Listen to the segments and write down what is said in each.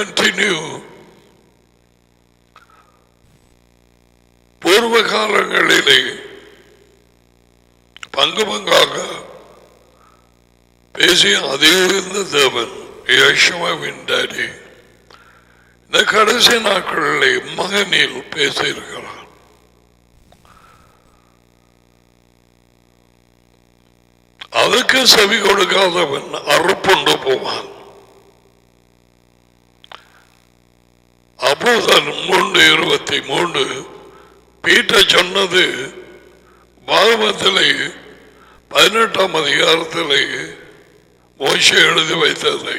continue. பூர்வ காலங்களிலே பங்கு பங்காக பேசிய அதே தேவன் யெகோவாவின் டாடி இந்த கடைசி நாட்களிலே மகனில் பேசியிருக்கிறார். அதுக்கு செவி கொடுக்காதவன் அறுப்புண்டு போவான். அப்போதான் 3:23 பீட்டர் சொன்னது பாகமத்திலே 18ஆம் அதிகாரத்திலே மோசே எழுதி வைத்ததை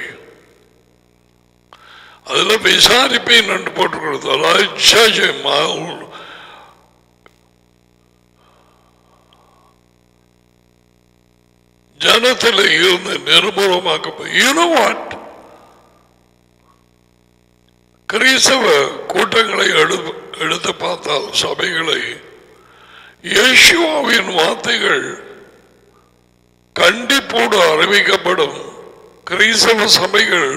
அதுல விசாரிப்பேன் என்று போட்டு கொடுத்தார். ஜனத்தில் இருந்து நிர்மூலமாக்க கிறிஸ்தவ கூட்டங்களை எடுத்து பார்த்தால் சபைகளை இயேசுவின் வார்த்தைகள் கண்டிப்போடு அறிவிக்கப்படும் கிறிஸ்தவ சபைகள்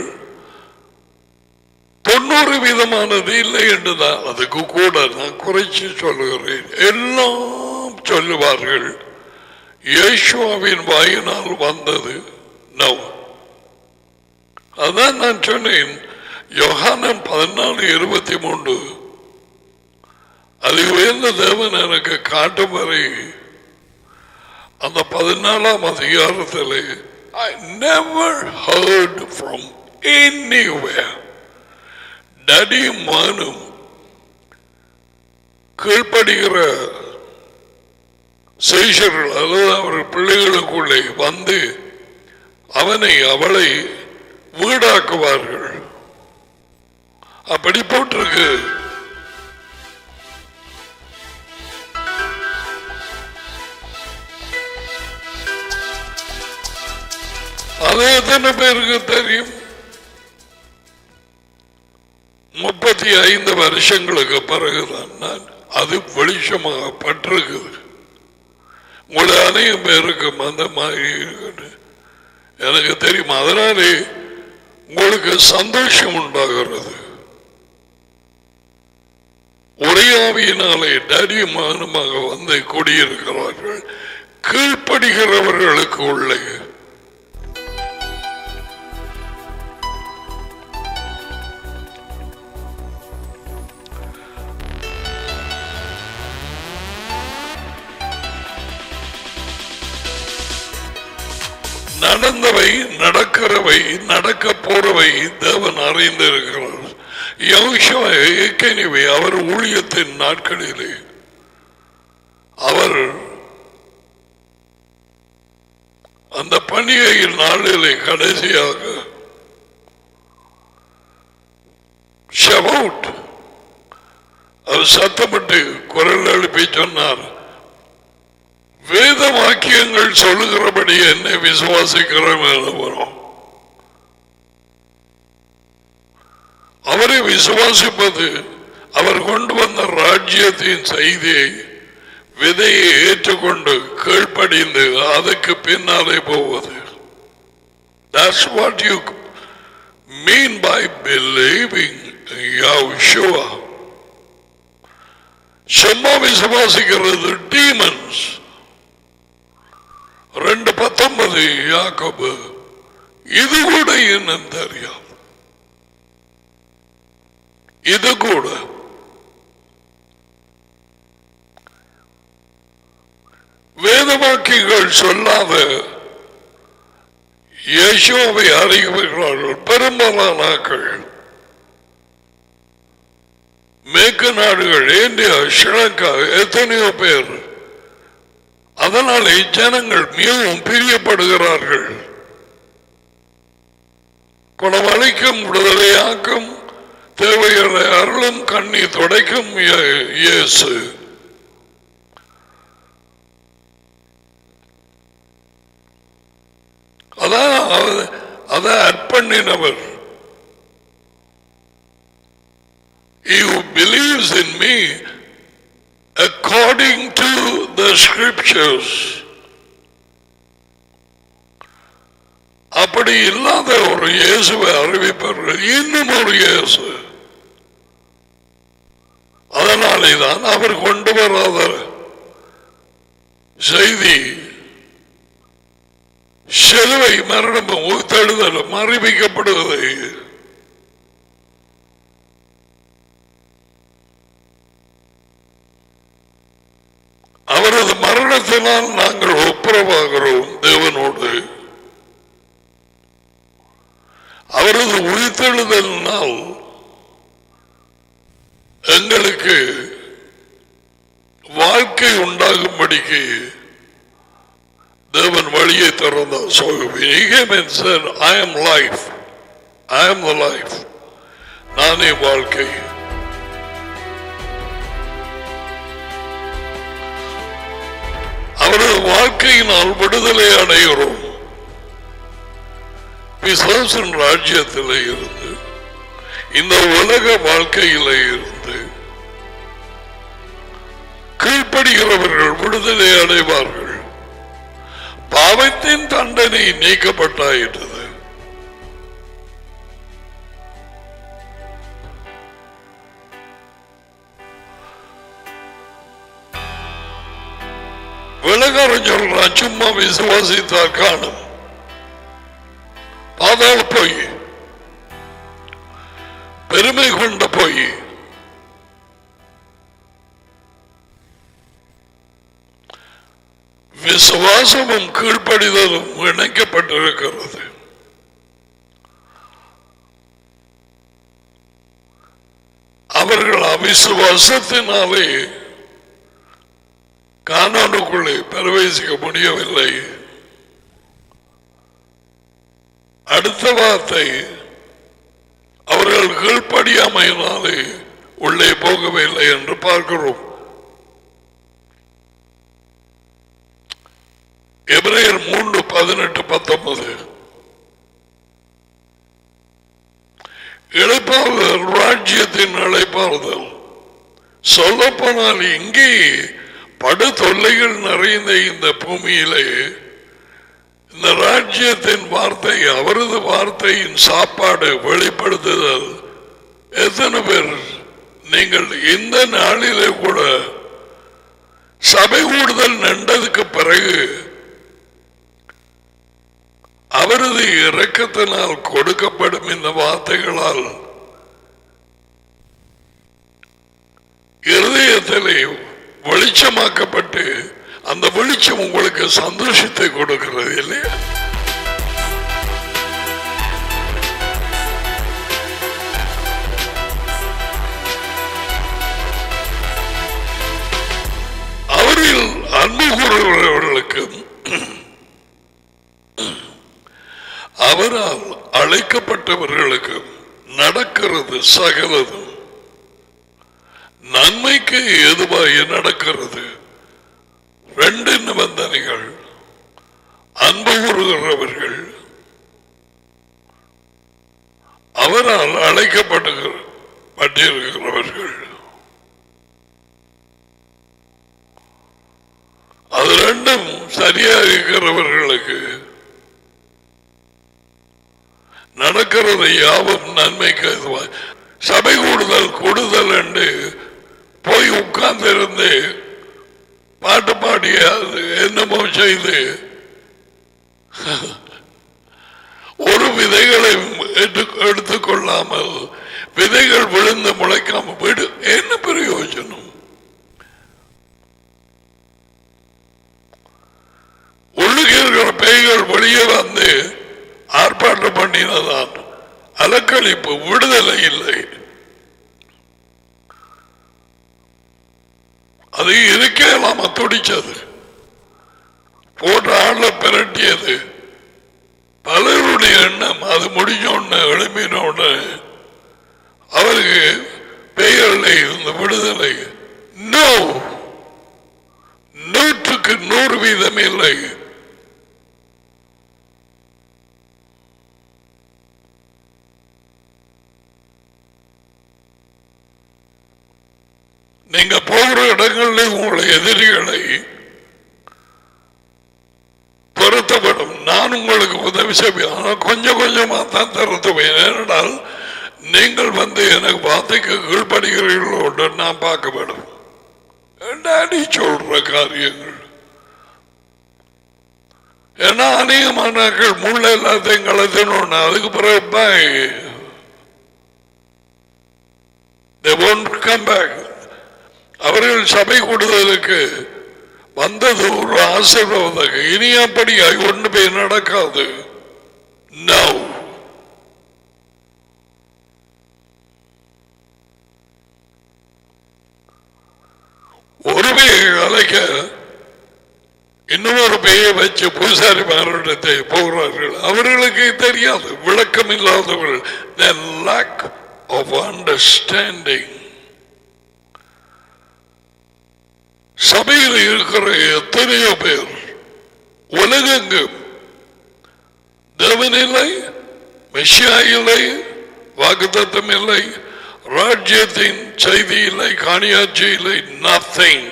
90% இல்லை என்றுதான். அதுக்கு கூட நான் குறைச்சி சொல்லுகிறேன். எல்லாம் சொல்லுவார்கள் இயேசுவின் வாயினால் வந்தது. அதான் நான் சொன்னேன். யோகானன் 14:23 அது உயர்ந்த தேவன் எனக்கு காட்டும் வரை அந்த 14ஆம் அதிகாரத்தில் I never heard from anywhere டடியும் மானும் கீழ்ப்படுகிற சேஷர்கள் அல்லது அவர் பிள்ளைகளுக்குள்ளே வந்து அவனை அவளை வீடாக்குவார்கள். அப்படி போட்டிருக்கு. அது எத்தனை பேருக்கு தெரியும்? 35 வருஷங்களுக்கு பிறகுதான் நான் அது வெளிச்சமாக பட்டிருக்குது. உங்களுடைய அநேகம் பேருக்கும் அந்த மாதிரி எனக்கு தெரியும். அதனாலே உங்களுக்கு சந்தோஷம் உண்டாகிறது. ஒரே ஆவியினாலே டடியும் மகனுமாக வந்து கூடியிருக்கிறார்கள். கீழ்ப்படுகிறவர்களுக்கு உள்ளே நடந்தவை, நடக்கிறவை, நடக்க போறவை தேவன் அறிந்திருக்கிறார். யோசுவா ஏற்கனவே அவர் ஊழியத்தின் நாட்களிலே அவர் அந்த பண்டிகையின் நாளிலே கடைசியாக ஷவுட் அவர் சத்தமிட்டு குரல் எழுப்பி சொன்னார், வேத வாக்கியங்கள் சொல்லுகிறபடி என்னை விசுவாசிக்கிறோம். அவரை விசுவாசிப்பது அவர் கொண்டு வந்த ராஜ்யத்தின் செய்தியை விதையை ஏற்றுக்கொண்டு கீழ்ப்படிந்து அதுக்கு பின்னாலே போவது. That's what you mean by believing Yahshua. சும்மா விசுவாசிக்கிறது demons. 2:19 யாக்கோபு. இது கூட என்னன்னு தெரியாது. இது கூட வேதவாக்கியங்கள் சொல்லாத இயேசுவை அறிவிக்கிறார்கள் பெரும்பாலானாக்கள். மேற்கு நாடுகள், இந்தியா, ஸ்ரீலங்கா, எத்தனையோ பேர். அதனாலே ஜனங்கள் மிகவும் பிரியப்படுகிறார்கள். குணமளிக்கும், விடுதலையாக்கும், தேவையான அருளும் கண்ணீர் துடைக்கும் இயேசு. அதான் அர்ப்பணினவர். He who believes in me according to the scriptures. அப்படி அப்படி இல்லாத ஒரு இயேசுவை அறிவிப்பார்கள், இன்னும் ஒரு இயேசு. அதனாலேதான் அவர் கொண்டு வராத செய்தி சிலுவை மரணமும் உயிர்த்தெழுதலும் அறிவிக்கப்படுவதை அவரது மரணத்தினால் நாங்கள் ஒப்புரவாகிறோம் தேவனோடு. அவரது உயிர்த்தெழுதலினால் எங்களுக்கு வாழ்க்கை உண்டாகும்படிக்கு தேவன் வழியை திறந்தார். So he came and said, I am life. I am the life. நானே வாழ்க்கை. அவரது வாழ்க்கையினால் விடுதலை அடைகிறோம். பிசாசின் ராஜ்யத்திலே இருந்து, இந்த உலக வாழ்க்கையிலே இருந்து கீழ்ப்படுகிறவர்கள் விடுதலை அடைவார்கள். பாவத்தின் தண்டனை நீக்கப்பட்டாயிற்று. விலகாரம் சொல்றான், சும்மா விசுவாசித்தால் காணும். பாதாள போய் பெருமை கொண்ட போய் விசுவாசமும் கீழ்ப்படிதலும் இணைக்கப்பட்டிருக்கிறது. அவர்கள் அவிசுவாசத்தினாலே கானானுக்குள்ளே பிரவேசிக்க முடியவில்லை. அடுத்த வார்த்தை, அவர்கள் கீழ்ப்படியாமையினாலே உள்ளே போகவில்லை என்று பார்க்கிறோம். எபிரேயர் 3:18-19 இளைப்பாறுதல், ராஜ்யத்தின் இளைப்பாறுதல். சொல்லப்போனால் இங்கே படு தொல்லைகள் நிறைந்த இந்த பூமியிலே இந்த ராஜ்யத்தின் வார்த்தை, அவரது வார்த்தையின் சாப்பாடு வெளிப்படுத்துதல். எத்தனை பேர் நீங்கள் இந்த நாளிலே கூட சபை கூடுதல் நின்றதுக்கு பிறகு அவரது இரக்கத்தினால் கொடுக்கப்படும் இந்த வார்த்தைகளால் இருதயத்திலே வெளிச்சமாக்கப்பட்டு அந்த வெளிச்சம் உங்களுக்கு சந்தோஷத்தை கொடுக்கிறது இல்லையா? அவரில் அன்பு கூறுகிறவர்களுக்கும் அவரால் அழைக்கப்பட்டவர்களுக்கும் நடக்கிறது சகலதும் நன்மைக்கு ஏதுவாக நடக்கிறது. 2 நிபந்தனைகள். அன்பு கூறுகிறவர்கள், அவரால் அழைக்கப்பட்டிருக்கிறவர்கள். அது 2ம் சரியாக இருக்கிறவர்களுக்கு நடக்கிறது யாவும் நன்மைக்கு ஏதுவாக. சபை கூடுதல் என்று போய் உட்கார்ந்திருந்து பாட்டு பாடிய என்னமோ செய்து ஒரு விதைகளை எடுத்துக்கொள்ளாமல் விதைகள் விழுந்து முளைக்காம போயிடு என்ன பிரயோஜனம்? உள்ளுக்கு இருக்கிற பேய்கள் வெளியே வந்து ஆர்ப்பாட்டம் பண்ணினதான் அலக்களிப்பு, விடுதலை இல்லை. அது இருக்கலாம், துடிச்சது போட்ட ஆள்ல பிரட்டியது. பலருடைய எண்ணம் அது முடிஞ்சோன்னு எழுப்பினோன்னு அவருக்கு பெயரில் இருந்த விடுதலை 100% இல்லை. நீங்க போகிற இடங்களில் உங்களை எதிரிகளை பொருத்தப்படும். நான் உங்களுக்கு உதவி செய்வேன். ஆனால் கொஞ்சம் கொஞ்சமாக தான் திறத்துவேன். ஏனென்றால் நீங்கள் எனக்கு வார்த்தைக்கு கீழ்படுகிறீர்களோடு நான் பார்க்க வேண்டும். டாடி சொல்ற காரியங்கள் ஏன்னா அநேகமானாக்கள் முள்ள எல்லாத்தையும் கலத்தினோன்னு அதுக்கு பிறகு அவர்கள் சபை கூடுதலுக்கு வந்தது ஒரு ஆசீர்வாதம். இனி அப்படி ஒன்றுமே நடக்காது. ஒரு பேயை அழைக்க இன்னொரு பேயை வச்சு பூசாரிமாரிடத்தை போகிறார்கள். அவர்களுக்கு தெரியாது, விளக்கம் இல்லாதவர்கள். The lack of understanding. சபையில் இருக்கிற எத்தனையோ பேர் உலகெங்கும் தேவன் இல்லை, மெசியா இல்லை, வாக்குத்தத்தம் இல்லை, ராஜ்யத்தின் செய்தி இல்லை, காணியாட்சி இல்லை, nothing.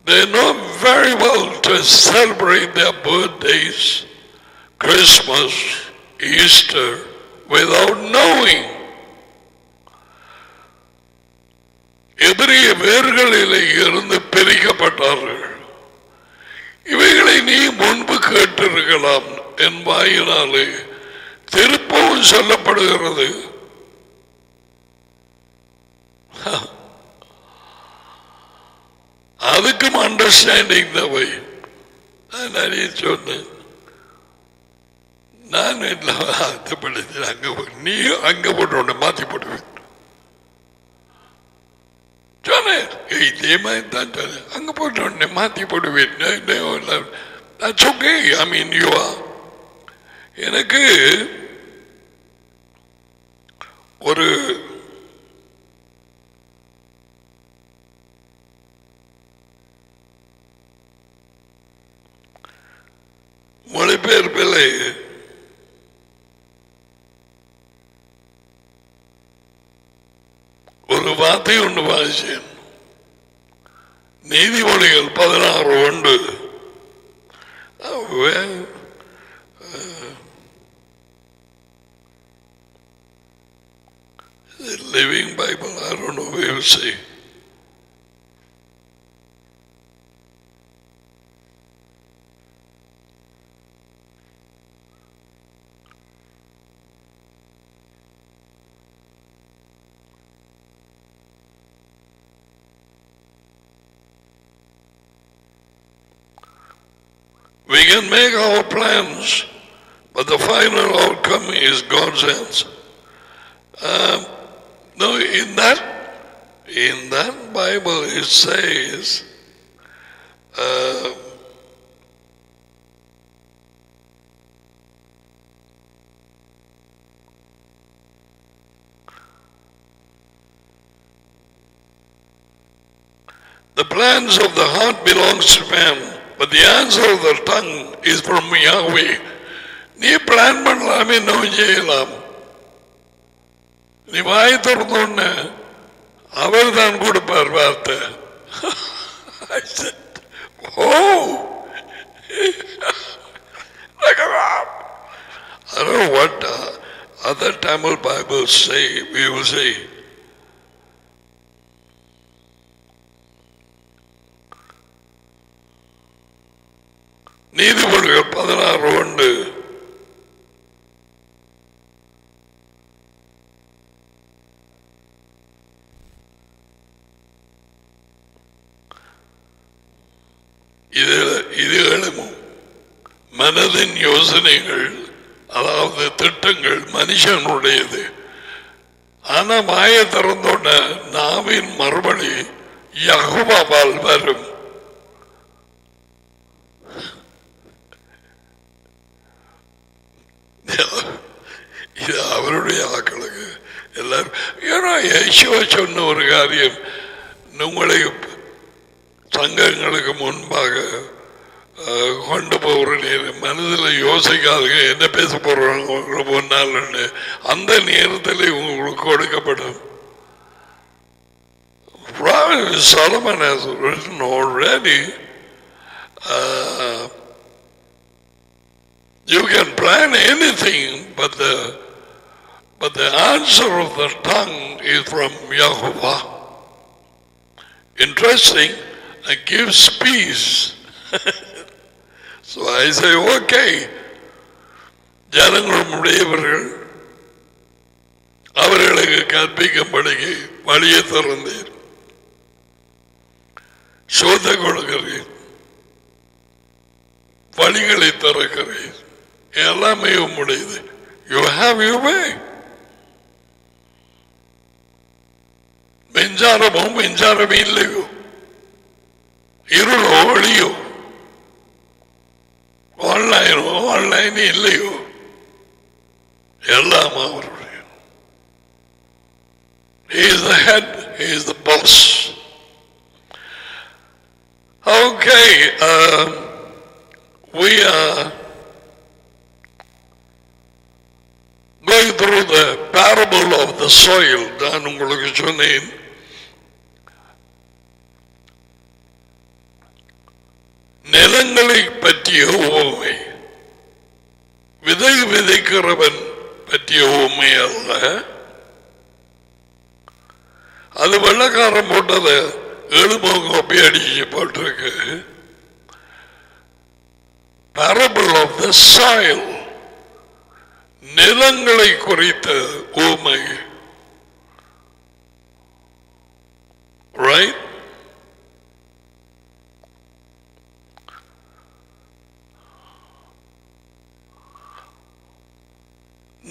They know very well to celebrate their birthdays, Christmas, Easter without knowing. எதிரிய வேர்களிலே இருந்து பிரிக்கப்பட்டார்கள். இவைகளை நீ முன்பு கேட்டிருக்கலாம் என் வாயினாலே திருப்பவும் சொல்லப்படுகிறது. அதுக்கும் அண்டர்ஸ்டாண்டிங் தேவை. நான் சொன்னேன், நான் அங்க நீ அங்க போட்டு மாத்தி போடுவேன் சொன்னேன். இதே மாதிரி தான் சொன்னேன், அங்க போட்டு மாத்தி போடுவேன். எனக்கு ஒரு மொழிபெயர்ப்பில் ஒரு வார்த்தை ஒன்று வாசிச்சேன். நீதிமொழிகள் 16:1. Living Bible, I don't know where you say. We can make our plans, but the final outcome is God's hands. No, in that Bible it says the plans of the heart belongs to man, but the answer of the tongue is from Yahweh. நீ plan பண்ணலாமே, நோய் செய்யலாம். நீ வாய் திறந்தோன்னு அவர் தான் கொடுப்பார் வார்த்தை. I don't know what other Tamil Bibles say. We will say நீதிமொழிகள் 16:1. இதுகளும் மனதின் யோசனைகள், அதாவது திட்டங்கள் மனுஷனுடையது. ஆனா மாய திறந்தோட நாவின் மறுபடி யெகோவாவால் வரும். இது அவருடைய ஆக்களுக்கு எல்லாரும். ஏன்னா யேசுவா சொன்ன ஒரு காரியம், உங்களை சங்கங்களுக்கு முன்பாக கொண்டு போகிற நேரம் மனதில் யோசிக்காதுங்க, என்ன பேச போறாங்க முன்னால். அந்த நேரத்தில் உங்களுக்கு கொடுக்கப்படும். Solomon has written already You can plan anything, but the answer of the tongue is from Yahovah. Interesting, it gives peace. So I say, okay, ஜனங்களுடையவர்கள் அவர்களுக்கு கற்பிக்கும்படிக்கு வழியை திறந்தீர், சோத கொடுக்கிறீர், வழிகளை திறக்கிறீர், எல்லாமே உம்முடையது. You have your way. மின்சாரமோ மின்சாரம் இல்லையோ, இருளோ ஒளியோ, ஆன்லைனோ ஆன்லைன் இல்லையோ, எல்லாம் அவருடைய. He is the head, he is the boss. Okay, we are going through the parable of the soil. நான் உங்களுக்கு சொன்னேன், நிலங்களை பற்றிய உவமை, விதை விதைக்கிறவன் பற்றிய உவமை அல்ல. அது வெள்ளக்காரன் போட்டத 7 காப்பி அடிச்சு போட்டிருக்கு. Parable of the soil, நிலங்களை குறித்த உவமை. Right?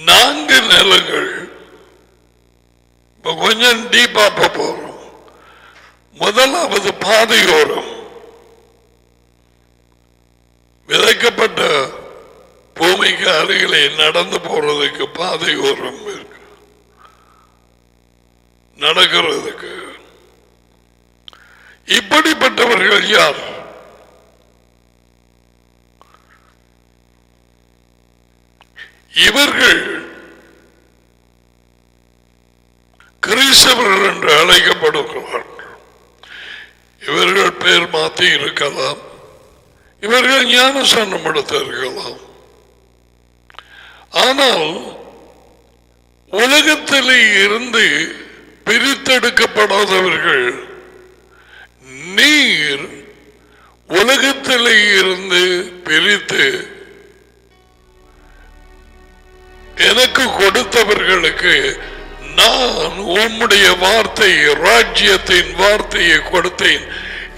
நான்கு நிலங்கள் கொஞ்சம் டீப்பா போறோம். முதலாவது பாதையோரம், விதைக்கப்பட்ட பூமிக்கு அருகிலே நடந்து போறதுக்கு பாதையோரம் இருக்கு, நடக்கிறதுக்கு. இப்படிப்பட்டவர்கள் யார்? இவர்கள் கிறிஸ்தவர்கள் என்று அழைக்கப்படுகிறார்கள். இவர்கள் பெயர் மாற்றி இருக்கலாம், இவர்கள் ஞானஸ்நானம் எடுத்து இருக்கலாம். ஆனால் உலகத்திலே இருந்து பிரித்தெடுக்கப்படாதவர்கள். நீர் உலகத்திலே இருந்து பிரித்து எனக்கு கொடுத்தவர்களுக்கு நான் உம்முடைய வார்த்தை, ராஜ்யத்தின் வார்த்தையை கொடுத்தேன்.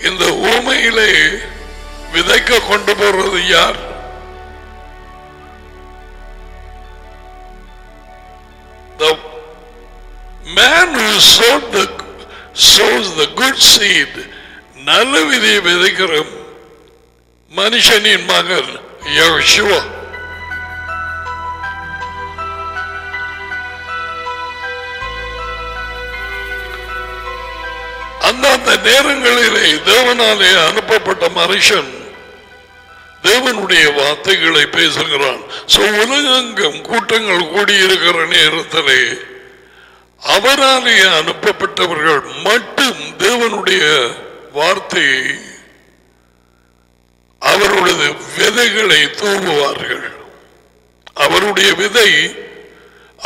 இந்த ஊமையிலே விதைக்க கொண்டு போறது யார்? The man who sows the good seed, நல்ல விதையை விதைக்கிற மனுஷனின் மகன் யெகோவா. அந்தந்த நேரங்களிலே தேவனாலே அனுப்பப்பட்ட மனுஷன் தேவனுடைய வார்த்தைகளை பேசுகிறான். உலகெங்கும் கூட்டங்கள் கூடியிருக்கிற நேரத்திலே அவராலே அனுப்பப்பட்டவர்கள் மட்டும் தேவனுடைய வார்த்தையை, அவருடைய விதைகளை தூவுவார்கள். அவருடைய விதை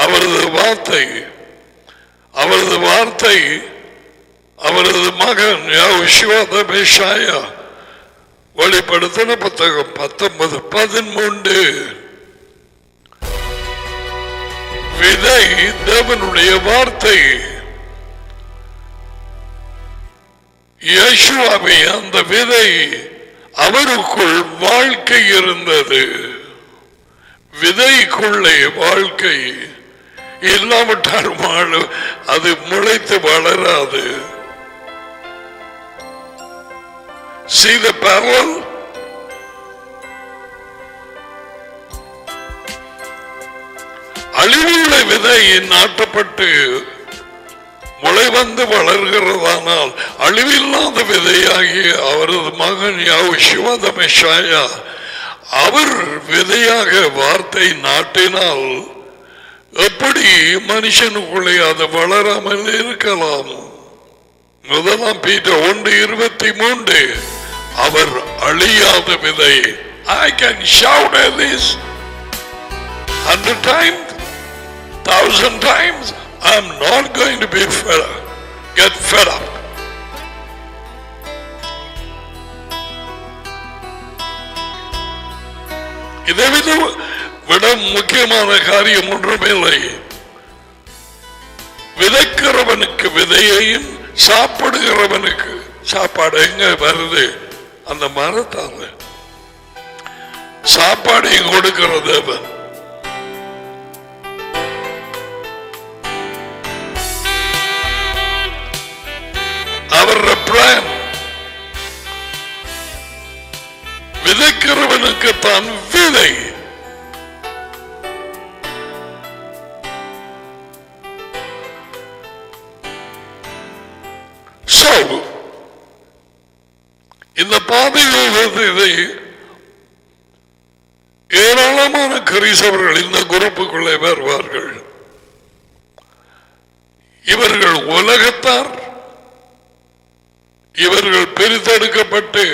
அவரது வார்த்தை, அவரது வார்த்தை அவரது மகன் யெகோவா. வெளிப்படுத்தின புத்தகம் 19:13. விதை தேவனுடைய வார்த்தை. யெகோவாவே அந்த விதை, அவருக்குள் வாழ்க்கை இருந்தது. விதைக்குள்ளே வாழ்க்கை இல்லாவிட்டால் அது முளைத்து வளராது. See the parallel? அழிவுள்ள விதை நாட்டப்பட்டு முளை வந்து வளர்கிறதானால் அழிவில்லாத விதையாகிய அவரது மகன் யெகோவா, அவர் விதையாக வார்த்தை நாட்டினால் எப்படி மனுஷனுக்குள்ளே அது வளராமல் இருக்கலாம்? முதலாம் பீட்டர் 1:23. அவர் அழியாத விதை. I can shout at this 100 times, 1,000 times, I'm not going to be get fed up. இதை விட முக்கியமான காரியம் ஒன்றுமில்லை. விதைக்கிறவனுக்கு விதையையும் சாப்பிடுகிறவனுக்கு சாப்பாடு எங்க வருது? அந்த மரத்தால சாப்பாடையும் கொடுக்கிற தேவன். அவர் பிளான் விதைக்கிறவனுக்கு தான் விதை. இந்த பாதையை ஏராளமான கிறிஸ்தவர்கள் இந்த குரூப்புக்குள்ளே வருவார்கள். இவர்கள் உலகத்தார், இவர்கள் பிரித்தெடுக்கப்பட்டு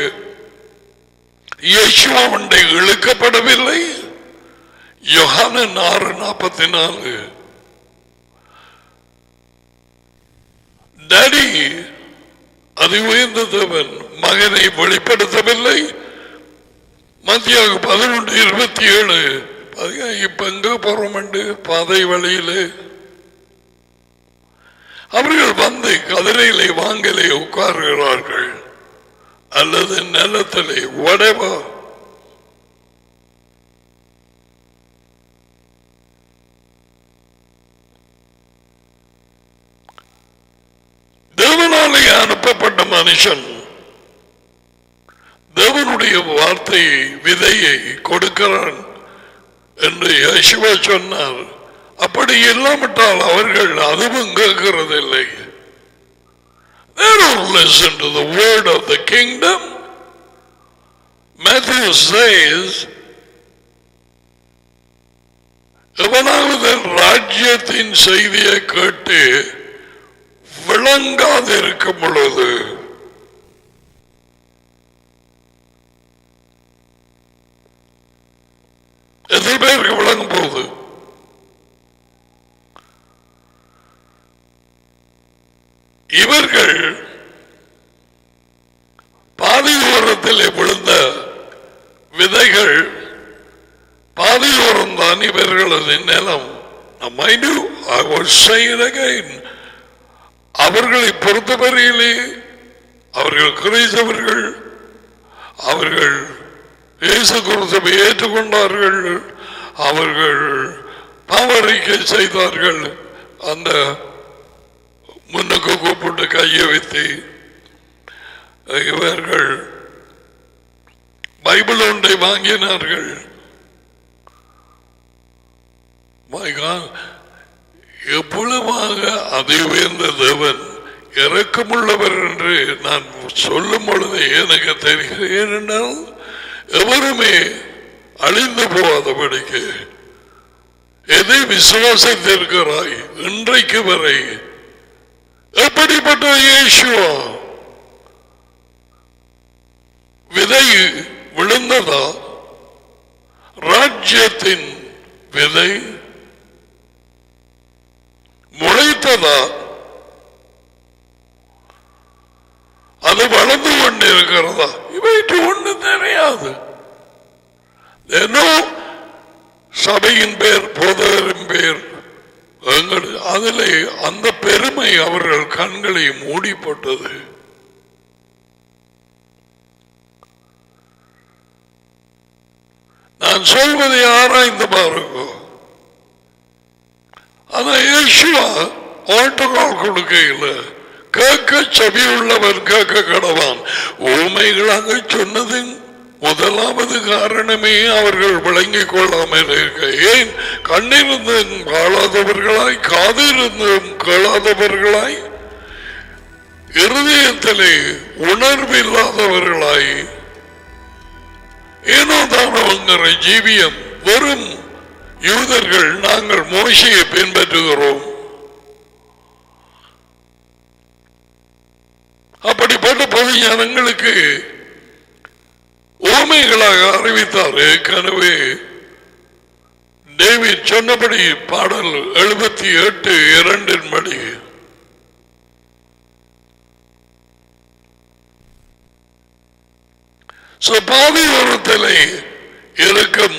இயேசுவை இழுக்கப்படவில்லை. யோவான் 6:44 டாடி அது உயர்ந்த தேவன் மகனை வெளிப்படுத்தவில்லை. மத்திய 11:27 இப்ப எங்க போறோம் பாதை வழியிலே அவர்கள் வந்து கதிரையிலே வாங்கலே உட்கார்கிறார்கள் அல்லது நிலத்திலே whatever. தேவனாலே அனுப்பப்பட்ட மனுஷன் தேவனுடைய வார்த்தையை விதையை கொடுக்கிறான் என்று யேசுவா சொன்னார். அப்படி இல்லாமட்டால் அவர்கள் அதுவும் கேட்கிறதில்லை. They don't listen to the word of the kingdom. Matthew says, எவனாவது ராஜ்யத்தின் செய்தியை கேட்டு விளங்காதிருக்கும் பொழுது எத்தனை பேருக்கு விளங்கும் போகுது? இவர்கள் பாதியோரத்தில் விழுந்த விதைகள் பாதியோரம் தான் இவர்களது நிலம். அவர்களை பொறுத்தவரையிலே அவர்கள் கிறிஸ்தவர்கள், அவர்கள் இயேசு கிறிஸ்துவை ஏற்றுக்கொண்டார்கள், அவர்கள் பாவரிக்கை செய்தார்கள். அந்த முன்னுக்கு கூப்பிட்டு கையை வைத்து இவர்கள் பைபிள் ஒன்றை வாங்கினார்கள். எவ்வளவாக அதை உயர்ந்த தேவன் இரக்கமுள்ளவர் என்று நான் சொல்லும் பொழுது எனக்கு தெரிகிறது. ஏனென்றால் எவருமே அழிந்து போகாதபடிக்கு எதை விசுவாசித்திருக்கிறாய் இன்றைக்கு வரை? எப்படிப்பட்ட இயேசுவா விதை விழுந்ததா? ராஜ்யத்தின் விதை முளைத்ததா? அது வளர்ந்து கொண்டிருக்கிறதா? இவைக்கு ஒன்று தெரியாது. சபையின் பேர், போதகரின் பேர், அதிலே அந்த பெருமை அவர்கள் கண்களை மூடி போட்டது. நான் சொல்வதை ஆராய்ந்து பாருங்க. ஆனா இயேசுவா ஆட்டுக்கால் கொடுக்கையில் கேட்க செவி உள்ளவர் கேட்க கடவான். ஊமைகளாக சொன்னதின் முதலாவது காரணமே அவர்கள் விளங்கிக் கொள்ளாமல் இருக்க. ஏன்? கண்ணிருந்தும் காணாதவர்களாய், காதிருந்தும் கேளாதவர்களாய், இருதயத்திலே உணர்வில்லாதவர்களாய், ஏனோ தானவங்கிற ஜீவியம். வெறும் யூதர்கள் நாங்கள் மோசையை பின்பற்றுகிறோம். அப்படிப்பட்ட பொது ஜனங்களுக்கு ஊமைகளாக அறிவித்தார். ஏற்கனவே டேவிட் சொன்னபடி பாடல் 78:2 படி பாதி உரத்திலே இருக்கும்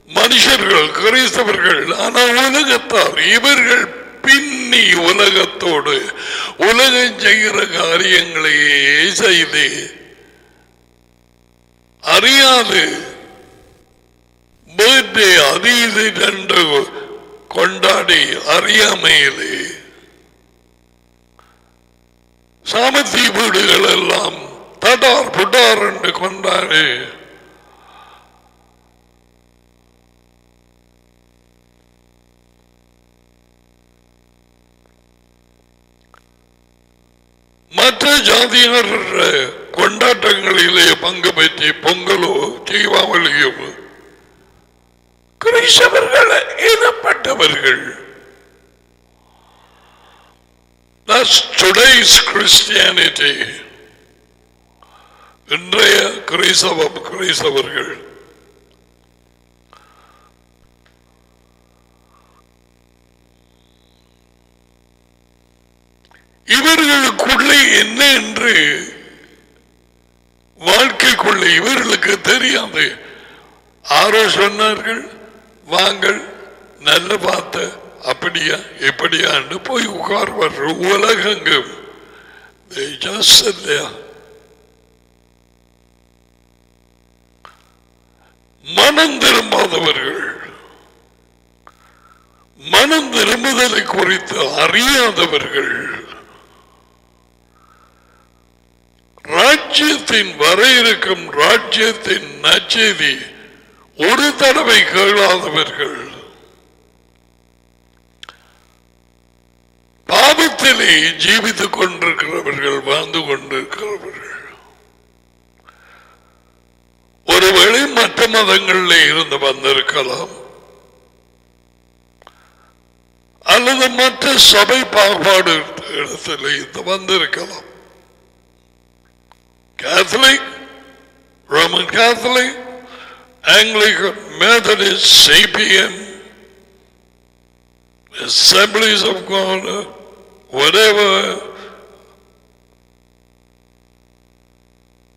மனுஷர்கள் கிறிஸ்தவர்கள், ஆனால் உலகத்தார் இவர்கள் பின்னி உலகத்தோடு உலகம் செய்கிற காரியங்களையே செய்து அறியாது பர்த்டே அது ரெண்டு கொண்டாடி அறியாமையிலே சாமத்தி வீடுகள் எல்லாம் தடார் புடார் என்று கொண்டாடி மற்ற ஜாதியினர் கொண்டாட்டங்களிலே பங்கு பெற்றி பொங்கலோ தீபாவளியோ கிறிஸ்தவர்கள் எனப்பட்டவர்கள். That's today's Christianity. இன்றைய கிறிஸ்தவர்கள் இவர்களுக்குள்ளே என்ன என்று வாழ்க்கைக்குள்ளே இவர்களுக்கு தெரியாது. ஆரோ சொன்னார்கள், வாங்கள் நல்ல பார்த்த அப்படியா எப்படியான்னு போய் உட்கார்வார்கள். உலகெங்கும் மனம் திரும்பாதவர்கள், மனம் திரும்புதலை குறித்து அறியாதவர்கள், ராஜ்யத்தின் வர இருக்கும் ராஜ்யத்தின் நற்செய்தி ஒரு தடவை கேளாதவர்கள், பாவத்திலே ஜீவித்துக் கொண்டிருக்கிறவர்கள், வாழ்ந்து கொண்டிருக்கிறவர்கள். ஒருவேளை மற்ற மதங்களிலே இருந்து வந்திருக்கலாம், அல்லது மற்ற சபை பாகுபாடு இடத்துல இருந்து வந்திருக்கலாம். Catholic, Roman Catholic, Anglican, Methodist, CPM, Assemblies of God, whatever,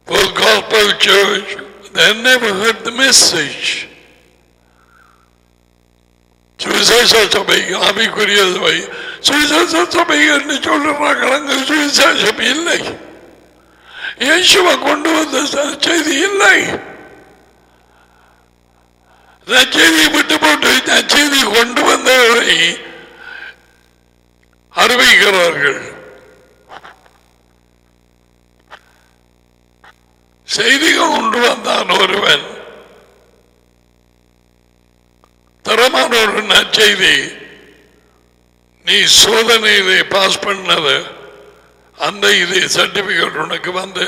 for Gospel Church, they never heard the message. சுவிசேஷ சபை ஆவிக்குரிய சபை, சுவிசேஷ சபை என்று சொல்றாங்க. அங்கு சுவிசேஷம் இல்லை, இயேசுவை கொண்டு வந்த செய்தி இல்லை. நற்செய்தியை விட்டு போட்டு நற்செய்தி கொண்டு வந்தவரை அறிவிக்கிறார்கள். செய்திகள் கொண்டு வந்தான் ஒருவன், தரமான ஒரு நற்செய்தி, நீ சோதனையிலே பாஸ் பண்ணது அந்த இது சர்டிபிகேட் உனக்கு வந்து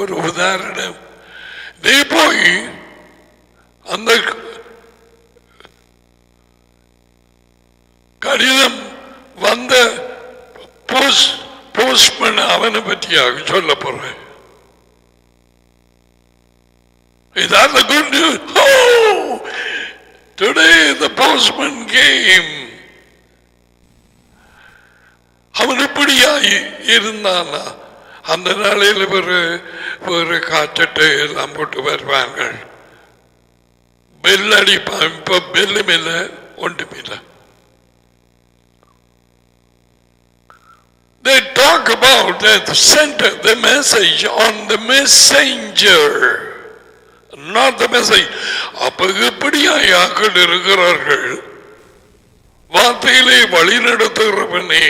ஒரு உதாரணம். நீ போய் அந்த கடிதம் வந்த போஸ்ட்மேன் அவனை பற்றியாக சொல்ல போறேன். Is the good news? Oh, today the postman came. அவன் இப்படியா இருந்தானா? அந்த நாளையில் ஒரு காய்ச்சட்டு எல்லாம் போட்டு வருவார்கள். பெல் அடிப்பான். இப்ப பெல்லும் இல்லை, ஒன்றும் இல்லை. They talk about the center, the message on the messenger, not the message. அப்ப எப்படியாக்கள் இருக்கிறார்கள்? வார்த்தையிலே வழி நடத்துகிறவனே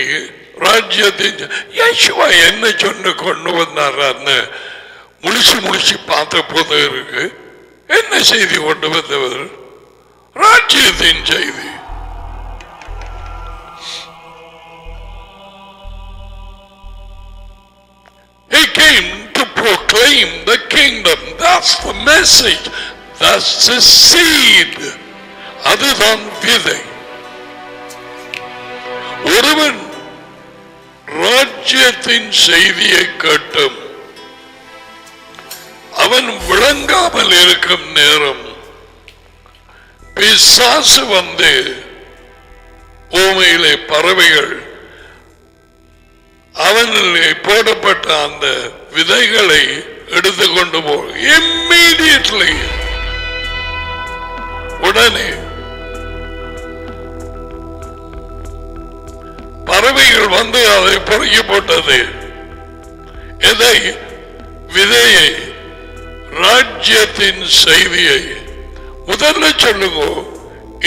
ராஜ்யத்தின் யேசுவா என்ன சொன்ன கொண்டு வந்தார் முடிச்சு பார்த்த போது இருக்கு. என்ன செய்தி கொண்டு வந்தவர்? ராஜ்யத்தின் செய்தி. He came to proclaim the kingdom. That's the message. That's the seed. அதுதான் விதை. ஒருவன் ராஜ்யத்தின் செய்தியை கேட்டும் அவன் விளங்காமல் இருக்கும் நேரம் பிசாசு வந்து பூமியிலே பறவைகள் அவனிலே போடப்பட்ட அந்த விதைகளை எடுத்துக்கொண்டு போ இம்மீடியட்லி உடனே பறவைகள் வந்து அதை பொறுக்கி போட்டது. எதை? விதையை, ராஜ்யத்தின் செய்தியை. முதல்ல சொல்லுங்க,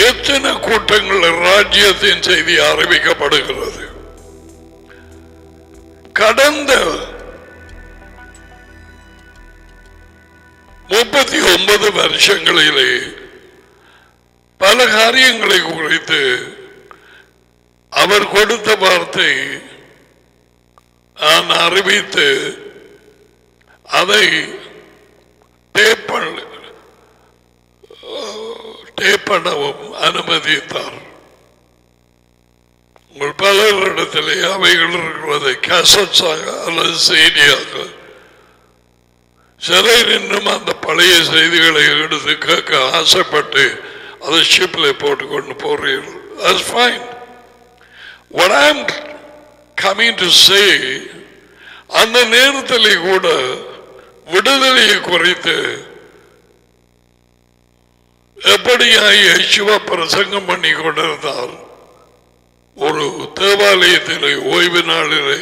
எத்தனை கூட்டங்கள் ராஜ்யத்தின் செய்தி அறிவிக்கப்படுகிறது? கடந்த 39 வருஷங்களிலே பல காரியங்களை குறித்து அவர் கொடுத்த வார்த்தை நான் அறிவித்து அதை டேப் பண்ணவும் அனுமதித்தார். உங்கள் பலரிடத்திலே அவைகள் இருக்கிறது, கேசட்ஸாக அல்லது செய்தியாக. சிலர் இன்னும் அந்த பழைய செய்திகளை எடுத்து கேட்க ஆசைப்பட்டு அதை ஷிப்ல போட்டுக்கொண்டு போறீர்கள். That's fine. What I'm coming to say, அந்த நேரத்தில் கூட விடுதலையை குறித்து எப்படியாய் யேசுவா பிரசங்கம் பண்ணி கொண்டிருந்தார். ஒரு தேவாலயத்திலே ஓய்வு நாளிலே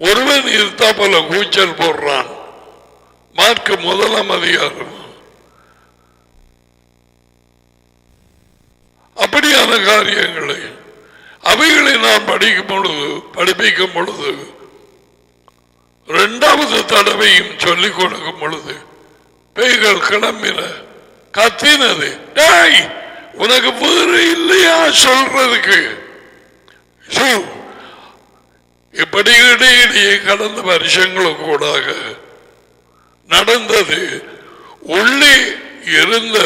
ஒருவன் இருத்தா போல கூச்சல் போடுறான். மார்க் 1 அதிகாரம். அப்படியான காரியங்களை அவைகளை நான் படிப்பிக்கும் பொழுது இரண்டாவது தடவையும் சொல்லிக் கொடுக்கும் பொழுது பேய்கள் கிளம்பின, கத்தினது. டேய், உனக்கு வேறு இல்லையா சொல்றதுக்கு? இப்படி இடையிடையே கடந்த வருஷங்களுக்கு கூடாக நடந்தது. உள்ளே இருந்த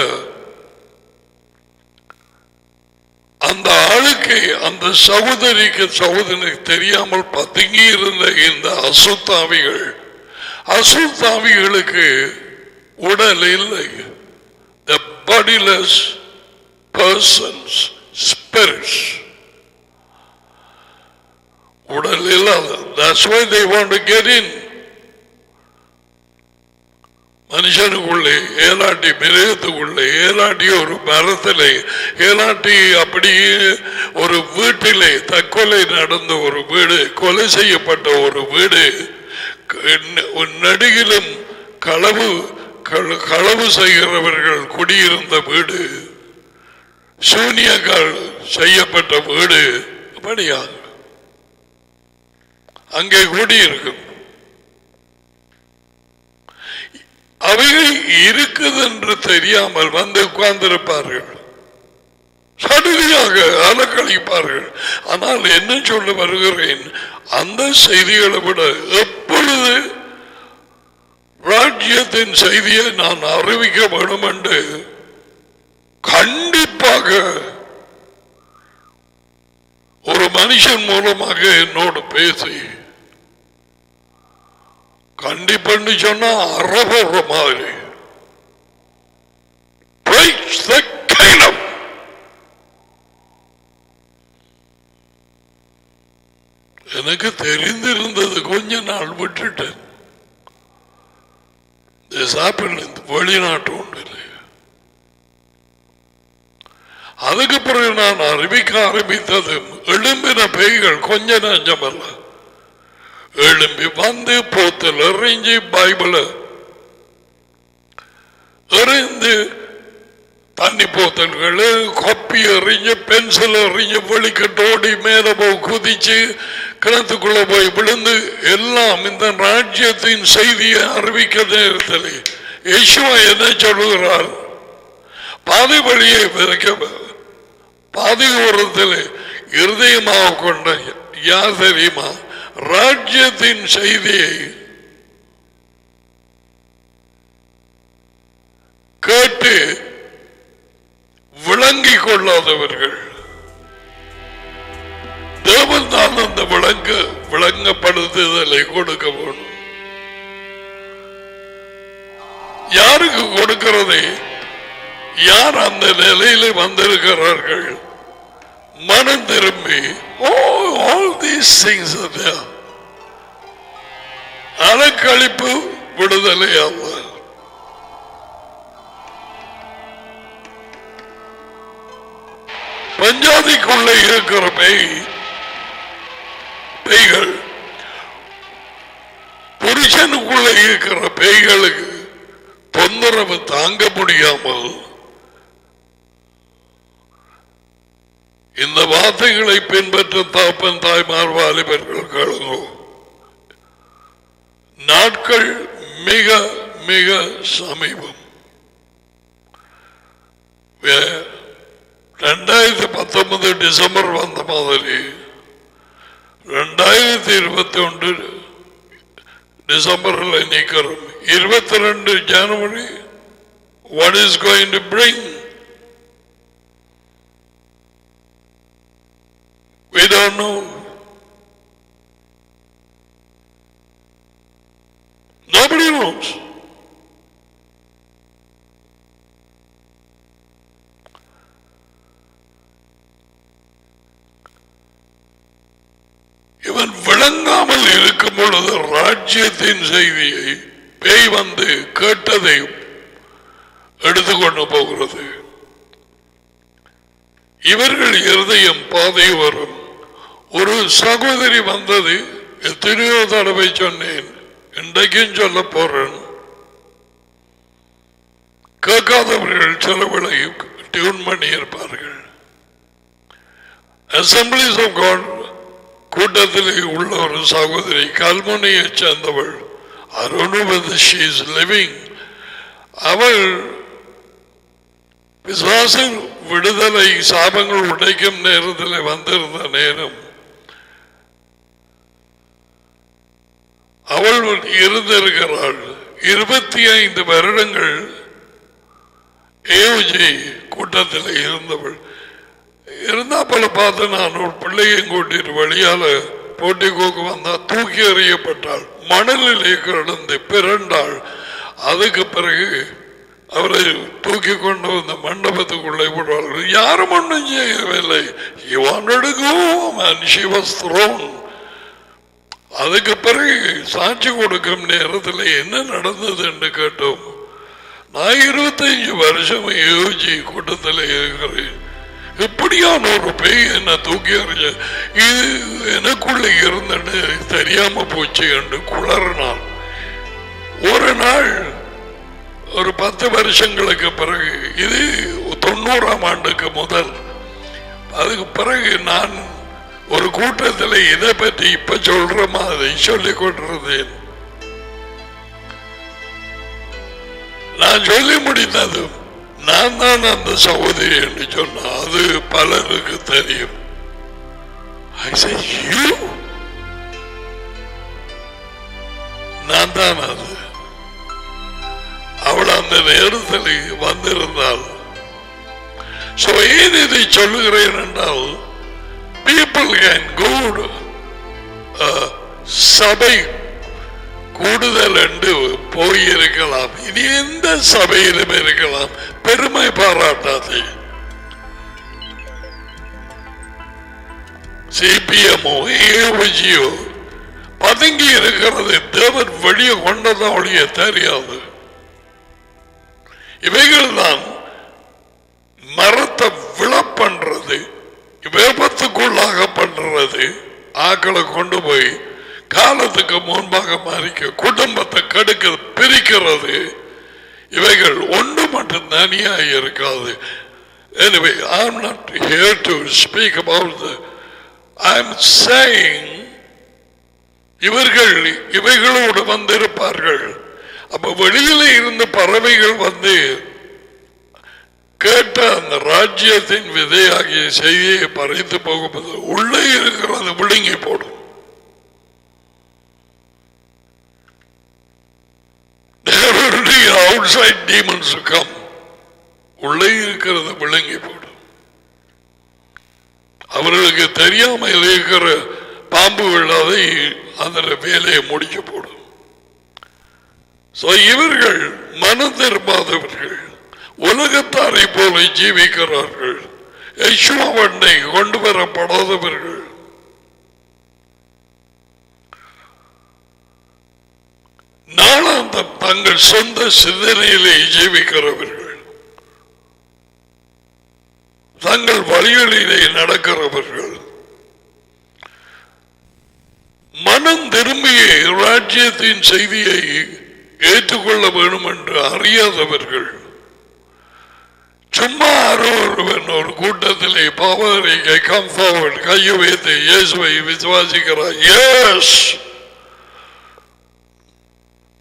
அந்த ஆளுக்கு, அந்த சகோதரிக்கு தெரியாமல் பதுங்கி இருந்த இந்த அசுத்தாவிகளுக்கு உடல் இல்லை. The bodiless persons, spirits. உடல் இல்லாத. That's why they want to get in. மனுஷனுக்குள்ளே ஏலாட்டி, மிருகத்துக்குள்ளே ஏலாட்டி, ஒரு மரத்திலே ஏலாட்டி, அப்படியே ஒரு வீட்டிலே தற்கொலை நடந்த ஒரு வீடு, கொலை செய்யப்பட்ட ஒரு வீடு, நடுகிலும் களவு செய்கிறவர்கள் குடியிருந்த வீடு, சூனியங்கள் செய்யப்பட்ட வீடு, அப்படியாக அங்கே கூடியிருக்கும். அவைகள் இருக்குது என்று தெரியாமல் வந்து உட்கார்ந்திருப்பார்கள், சடுதியாக அலக்களிப்பார்கள். ஆனால் என்ன சொல்ல வருகிறேன், அந்த செய்திகளை விட எப்பொழுது ராஜ்யத்தின் செய்தியை நான் அறிவிக்க வேண்டும் என்று கண்டிப்பாக ஒரு மனுஷன் மூலமாக என்னோடு பேசி கண்டிப்பா சொன்னா அறபோற மாதிரி எனக்கு தெரிந்திருந்தது. கொஞ்ச நாள் விட்டுட்டேன். வெளிநாட்டு ஒன்று இல்லை. அதுக்கு பிறகு நான் அறிவிக்க ஆரம்பித்தது எழும்பின பேய்கள் கொஞ்ச நஞ்சமல்ல. எழும்பி வந்து போத்தல் எறிஞ்சு பைபிளை எறிந்து தண்ணி போத்தல்கள் கொப்பி எறிஞ்சு பென்சில் எறிஞ்சு வெளிக்கட்டோடி மேல போய் குதிச்சு கிணத்துக்குள்ள போய் விழுந்து எல்லாம் இந்த ராஜ்யத்தின் செய்தியை அறிவிக்க நேரத்தில் யேசுவா என்ன சொல்லுகிறார்? பாதி வழியை விதைக்க பாதி ஓரத்தில் இருதயமாக கொண்ட யார் தெரியுமா? ராஜ்யத்தின் செய்தியை கேட்டு விளங்கிக் கொள்ளாதவர்கள். தேவன் தான் அந்த விளங்கப்படுத்துதலை கொடுக்க வேண்டும். யாருக்கு கொடுக்கிறதை யார் அந்த நிலையில வந்திருக்கிறார்கள்? மனம் திரும்பி all these things are there. அலக்கழிப்பு விடுதலை அல்ல. பஞ்சாதிக்குள்ள இருக்கிற பேய்கள் புருஷனுக்குள்ள இருக்கிற பேய்களுக்கு தொந்தரவு தாங்க முடியாமல் இந்த வார்த்தைகளை பின்பற்ற தாப்பன் தாய்மார் வாலிபர்கள் கேளுங்கோ. நாட்கள் மிக மிக சமீபம். 2019 டிசம்பர் வந்த மாதிரி 2021 டிசம்பரில் நிற்கிறோம். 22 ஜனவரி what is going to bring? We don't know. Nobody knows. இவன் விளங்காமல் இருக்கும் பொழுது ராஜ்யத்தின் செய்தியை பேய் வந்து கேட்டதை எடுத்துக்கொண்டு போகிறது. இவர்கள் இருதயம் பாதை வரும். ஒரு சகோதரி வந்தது, எத்தனையோ தடவை சொன்னேன், இன்றைக்கும் சொல்ல போறேன். கேட்காதவர்கள் சிலவளை டியூன் பண்ணி இருப்பார்கள். அசம்பிளிஸ் ஆஃப் காட் கூட்டத்தில் உள்ள ஒரு சகோதரி, கல்முனையை சேர்ந்தவள். I don't know whether she is living. அவள் விசுவாசம் விடுதலை சாபங்கள் உடைக்கும் நேரத்தில் வந்திருந்த நேரம் அவள் இருந்திருக்கிறாள். 25 வருடங்கள் ஏஜி கூட்டத்தில் இருந்தவள். இருந்தா போல பார்த்து நான் ஒரு பிள்ளையும் கூட்டிட்டு வழியால போட்டிக்கோக்கு வந்தா தூக்கி எறியப்பட்டாள். மணலிலே கிடந்து பிறண்டாள். அதுக்கு பிறகு அவரை தூக்கி கொண்டு வந்த மண்டபத்துக்குள்ளே போடுவார்கள். யாரும் ஒன்றும் செய்யவில்லை. அதுக்கு பிறகு சாட்சி கொடுக்கும் நேரத்தில் என்ன நடந்தது என்று கேட்டோம். நான் 25 வருஷம் யோசி கூட்டத்தில் இருக்கிறேன். எப்படியான ஒரு பேய் என்ன தூக்கி அறிஞ்ச இது எனக்குள்ள இருந்தன்னு தெரியாம போச்சு என்று குளறினான். ஒரு நாள் ஒரு 10 வருஷங்களுக்கு பிறகு, இது 90ஆம் ஆண்டுக்கு முதல், அதுக்கு பிறகு நான் ஒரு கூட்டத்தில் இதை பற்றி இப்ப சொல்ற மாதிரி சொல்லிக் கொண்டிருந்தேன். நான் சொல்லி முடித்தது நான் தான் அந்த சகோதரி என்று சொன்ன அது பலருக்கு தெரியும். நான் தான் அது. அவள் அந்த நேரத்தில் வந்திருந்தாள். ஏன் இதை சொல்லுகிறேன் என்றால், people can go சபை கூடுதல் என்று போயிருக்கலாம். இனி எந்த சபையிலும் இருக்கலாம். பெருமை பாராட்டாதே. சிபிஎம்மோ ஏஓஜியோ பதுங்கி இருக்கிறது. தேவர் வெளியே கொண்டதான் ஒழிய தெரியாது. இவைகள் தான் மரத்தை விழ பண்றது, விபத்துக்குள்ளாக பண்றது, ஆக்களை கொண்டு போய் காலத்துக்கு முன்பாக மாறிக்க குடும்பத்தை கெடுக்க பிரிக்கிறது. இவைகள் ஒன்று மட்டும் தனியாக இருக்காது. Anyway, I'm not here to speak about I'm saying இவைகளோடு வந்திருப்பார்கள். அப்ப வெளியில இருந்து பறவைகள் வந்து கேட்ட அந்த ராஜ்யத்தின் விதையாகிய செய்தியை பறித்து போகும்போது உள்ளே இருக்கிறது விழுங்கி போடும். outside demons come. உள்ளே இருக்கிறது விழுங்கி போடும். அவர்களுக்கு தெரியாமல் இருக்கிற பாம்புகள் அதை அந்த வேலையை முடிச்சு போடும். இவர்கள் மனம் திரும்பாதவர்கள், உலகத்தாரை போல ஜீவிக்கிறார்கள். யெகோவாவை கொண்டு வரப்படாதவர்கள். நாளாந்தம் தங்கள் சொந்த சிந்தனையிலே ஜீவிக்கிறவர்கள், தங்கள் வழிகளிலே நடக்கிறவர்கள், மனம் திரும்பிய ராஜ்யத்தின் செய்தியை ஏற்றுக்கொள்ள வேண்டும் என்று அறியாதவர்கள், சும்மா ஒருவன் ஒரு கூட்டத்திலே பாவரிக்கை கம் ஃபார்வர்ட் கையை வைத்து இயேசுவை விசுவாசிக்கிறார். எஸ்,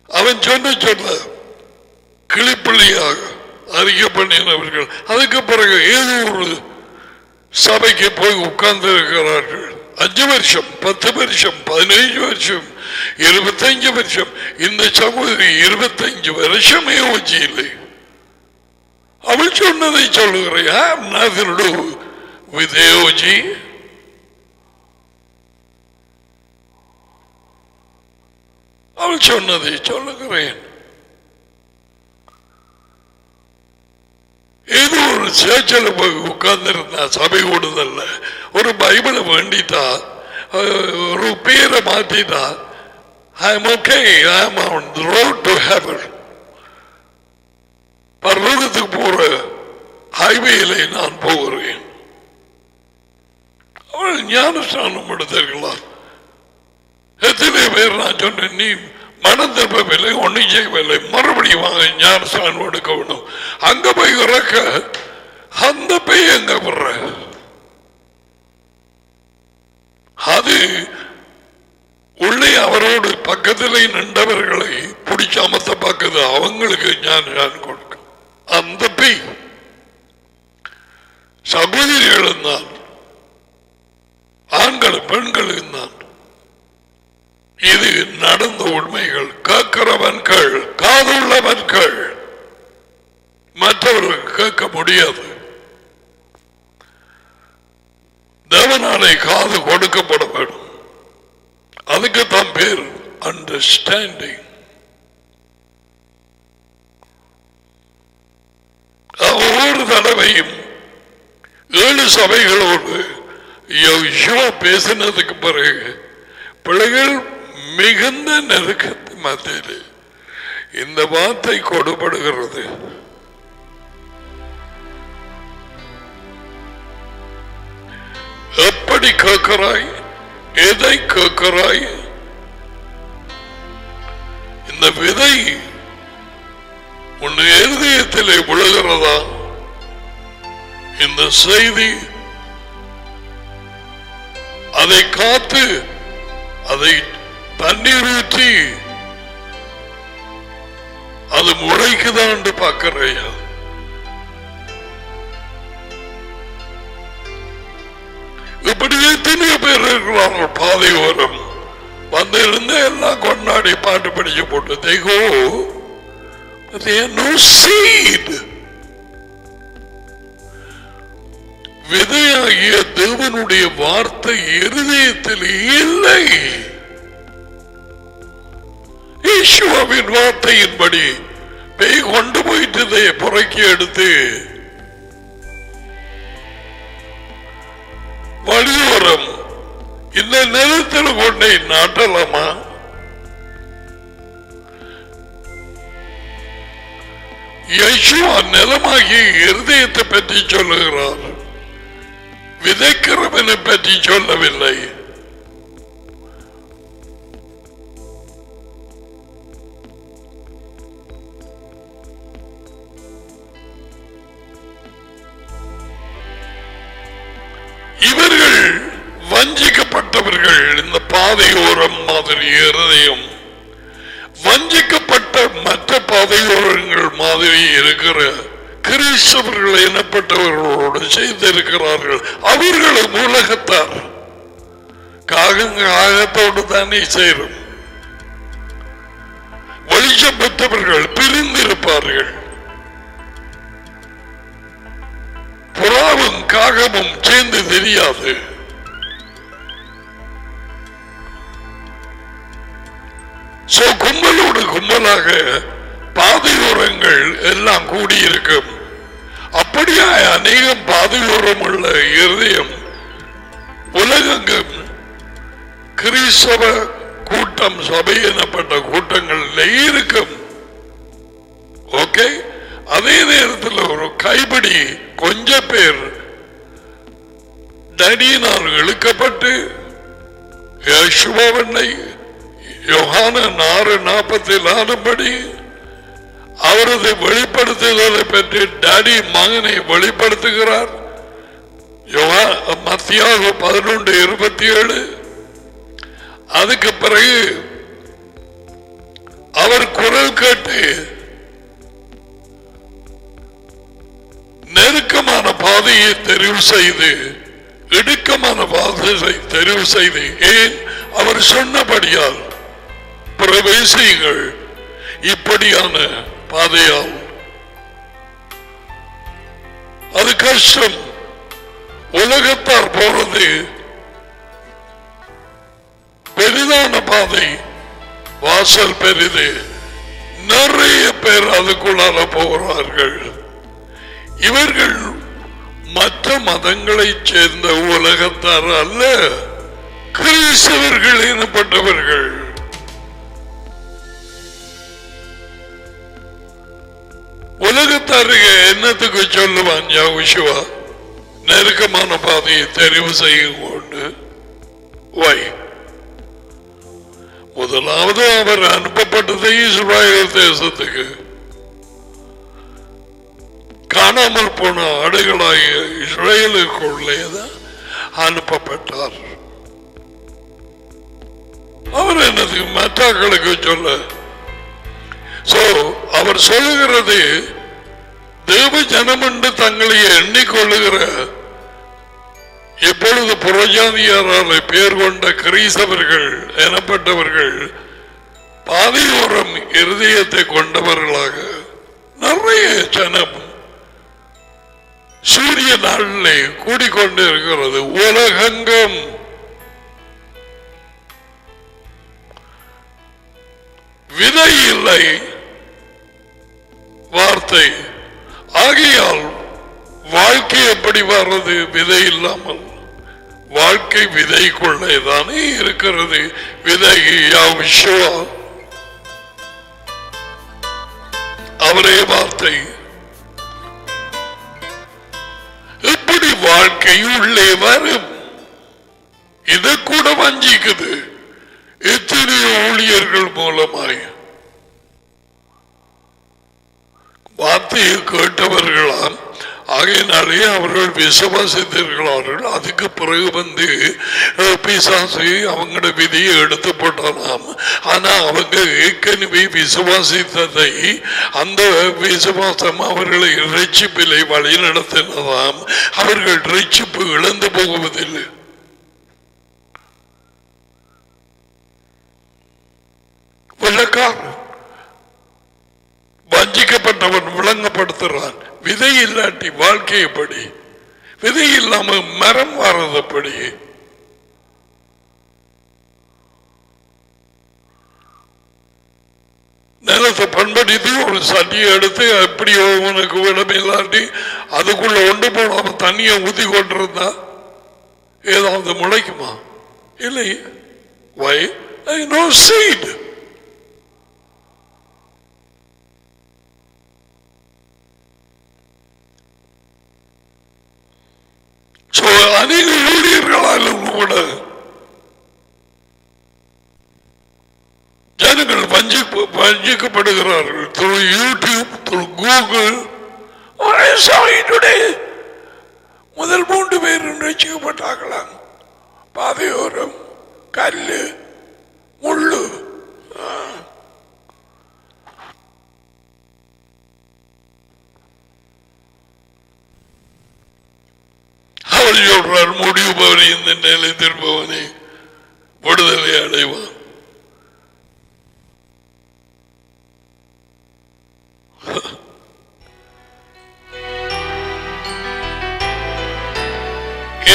அவன் சொன்ன கிளிப்பள்ளியாக அறிக்கை பண்ணினவர்கள் அதுக்கு பிறகு ஏதோ ஒரு சபைக்கு போய் உட்கார்ந்து இருக்கிறார்கள். 5 வருஷம், 10 வருஷம், 15 வருஷம், 25 வருஷம். இந்த சகோதரி 25 வருஷமே ஓச்சி இல்லை. அவள் சொன்னதை சொல்லுகிறேன். அவள் சொன்னதை சொல்லுகிறேன். ஏதோ ஒரு சேர்ச்சில் போய் உட்கார்ந்திருந்தா சபை கூடுதல்ல ஒரு பைபிளை வேண்டிட்டா ஒரு பேரை மாத்திட்டா I am okay, I am on the road to heaven. பரலோகத்துக்கு போற ஹைவேயிலே நான் போகிறேன். அவள் ஞானஸ்நானம் எடுத்திருக்கலாம். எத்தனை பேர் நான் சொன்னேன், நீ மனம் திரும்பவில்லை, ஒன்றும் செய்யவில்லை, மறுபடியும் வாங்க ஞானஸ்நானம் எடுக்க வேண்டும். அங்க போய் இறக்க அந்த போய் எங்க போடுற அது உள்ளே அவரோடு பக்கத்திலே நின்றவர்களை பிடிச்ச அமர்த்த பார்க்குது. அவங்களுக்கு ஞானம் கொடுக்க அந்த பெய் சகோதரிகளும் தான், ஆண்களும் பெண்களும் தான். இது நடந்த உண்மைகள். கேட்கிறவன்கள், காதுள்ளவன்கள், மற்றவர்கள் கேட்க முடியாது. தேவனாலே காது கொடுக்கப்பட வேண்டும். அதுக்கு தான் பேர் அண்டர்ஸ்டாண்டிங். ஒவ்வொரு தடவையும் 7 சபைகளோடு யெகோவா பேசினதுக்கு பிறகு பிள்ளைகள் மிகுந்த நெருக்கத்தின் மத்தியில் இந்த வார்த்தை கொடுப்படுகிறது. எப்படி கேட்கிறாய், எதை கேட்கிறாய், இந்த விதை உன் இருதயத்திலே விழுகிறதா? இந்த செய்தி அதை காத்து அதை தண்ணீர் ஊற்றி அது முளைக்குதான் பார்க்கிறையா? இப்படி எத்தனையோ பேர் இருக்கிறார்கள். பாதை ஓரம் வந்து இருந்து எல்லாம் கொண்டாடி பாட்டு படிச்சு போட்டு தேகோ no seed. விதையாகிய தேவனுடைய வார்த்தை இருதயத்தில் இல்லை. யெகோவாவின் வார்த்தையின்படி பேய் கொண்டு போயிட்டு புறக்கி எடுத்து வழியோரம் இந்த நிலத்தில் கொண்டே நாட்டலாமா? யெகோவா நிலமாகிய இருதயத்தை பற்றி சொல்லுகிறார், விதைக்கிறவனை பற்றி சொல்லவில்லை. இவர்கள் வஞ்சிக்கப்பட்டவர்கள். இந்த பாதையோரம் மாதிரி இருதயம் வஞ்சிக்கப்பட்ட மற்ற பாதையோரங்கள் மாதிரி இருக்கிற கிறிஸ்தவர்கள் எனப்பட்டவர்களோடு செய்திருக்கிறார்கள். அவர்களும் உலகத்தார். காகத்தோடு தானே சேரும். வெளிச்சம் பெற்றவர்கள் பிரிந்திருப்பார்கள். புறாவும் காகமும் சேர்ந்து தெரியாது. கும்பலோடு கும்பலாக பாதையோரங்கள் எல்லாம் கூடியிருக்கும். இப்படியா அநேகம் பாதுகாரம் உள்ள இருதயம் உலகெங்கும் கிறிஸ்தவ கூட்டம் சபை எனப்பட்ட கூட்டங்களில் இருக்கும். ஓகே, அதே நேரத்தில் ஒரு கைப்பிடி கொஞ்ச பேர் டடியினால் இழுக்கப்பட்டு யேசுவாவை யோகானன் 6:40 அவரது வெளிப்படுத்துதலை பற்றி டாடி மகனை வெளிப்படுத்துகிறார். மத்தியாக 11:27. அதுக்கு பிறகு அவர் குரல் கேட்டு நெருக்கமான பாதையை தெரிவு செய்து இடுக்கமான பாதையை தெரிவு செய்து, ஏன் அவர் சொன்னபடியால் பிரவேசிகள் இப்படியான பாதையால். அது கஷ்டம். உலகத்தார் போறது பெரிதான பாதை, வாசல் பெரிது, நிறைய பேர் அதுக்குள்ளார போகிறார்கள். இவர்கள் மற்ற மதங்களை சேர்ந்த உலகத்தார் அல்ல, கிறிஸ்தவர்கள் எனப்பட்டவர்கள். உலகத்தாருக்கு என்னத்துக்கு சொல்லுவான் யோசுவா நெருக்கமான பாதையை தெரிவு செய்யும் கொண்டு? முதலாவது அவர் அனுப்பப்பட்டது இஸ்ரவேல் தேசத்துக்கு. காணாமல் போன ஆடுகளாகிய இஸ்ரவேலுக்குள்ளேதான் அனுப்பப்பட்டார். அவர் என்னது மற்றவர்களுக்கு சொல்ல? அவர் சொல்லுகிறது, தேவ ஜனம் என்று தங்களை எண்ணிக்கொள்ளுகிற இப்பொழுது புறஜாதியாரால் பெயர் கொண்ட கிறிஸ்தவர்கள் எனப்பட்டவர்கள் பாதையோரம் இருதயத்தை கொண்டவர்களாக நிறைய ஜனம் சூரிய நாளிலே கூடிக்கொண்டு இருக்கிறது. உலகெங்கும் விதை இல்லை வார்த்தை. ஆகையால் வாழ்க்கை எப்படி வர்றது? விதை இல்லாமல். வாழ்க்கை விதைக்குள்ளேதானே இருக்கிறது. விதை யெகோவா, அவரே வார்த்தை. எப்படி வாழ்க்கை உள்ளே வரும்? இதை கூட வஞ்சிக்குது எத்தனையோ ஊழியர்கள் மூலமாய். வார்த்தையை கேட்டவர்களாம், ஆகையினாலே அவர்கள் விசுவாசித்தார்கள். அதுக்கு பிறகு வந்து பிசாசு அவங்களோட விதியை எடுத்து போட்டானாம். ஆனா அவங்க ஏற்கனவே விசுவாசித்ததை, அந்த விசுவாசம் அவர்களை இரட்சிப்பிலை வழி நடத்தினதாம். அவர்கள் இரட்சிப்பு இழந்து போகுவதில்லை. விளக்காரன் வஞ்சிக்கப்பட்டவன் விளங்கப்படுத்துறான். விதை இல்லாட்டி வாழ்க்கை எப்படி? விதை இல்லாம மரம் வாரதப்படி. நிலத்தை பண்படுத்தி ஒரு சட்டியை எடுத்து எப்படி உனக்கு விடம் இல்லாட்டி அதுக்குள்ள ஒன்று போடாம தண்ணியை ஊத்தி கொண்டிருந்தா ஏதாவது முளைக்குமா? இல்லை. Why? No seed. அநேக ஊழியர்களாலும் கூட ஜனங்கள் வஞ்சிக்கப்படுகிறார்கள். through YouTube, through Google. முதல் 3 பேர் ரட்சிக்கப்பட்டார்களாம். பாதையோரம் கல்லு முள்ளு. அவர் சொல்றார், முடிவுபவனே இந்த நிலை திரும்பவனே விடுதலை அடைவான்.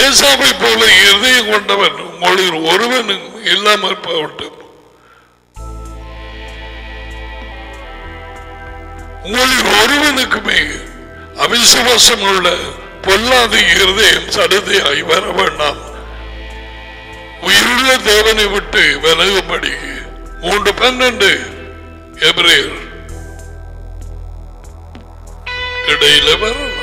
ஏசாவை போல இருதயம் கொண்டவன் உங்களில் ஒருவனும் இல்லாமல் போகட்டும். உங்களில் ஒருவனுக்குமே அவிசுவாசம் உள்ள பொல்லாத இருதயம் சடுதியாய் வர வேண்டாம். உயிருள்ள தேவனை விட்டு விலகும்படி 3:12 எபிரேயர் இடையில வரலாம்.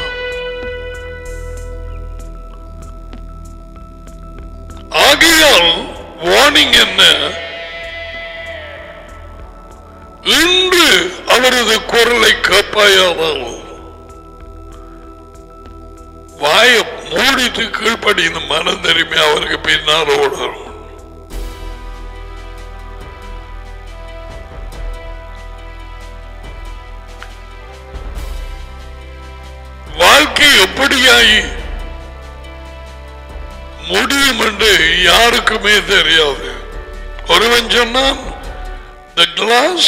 ஆகையால் வார்னிங் என்ன? இன்று அவரது குரலை கேட்பாயானாலும் வாய மூடிட்டு கீழ்படி இந்த மனம் தெரியுமே அவருக்கு பின்னால் ஓடணும். வாழ்க்கை எப்படியாய் முடியும் என்று யாருக்குமே தெரியாது. ஒருவன் சொன்னான், the glass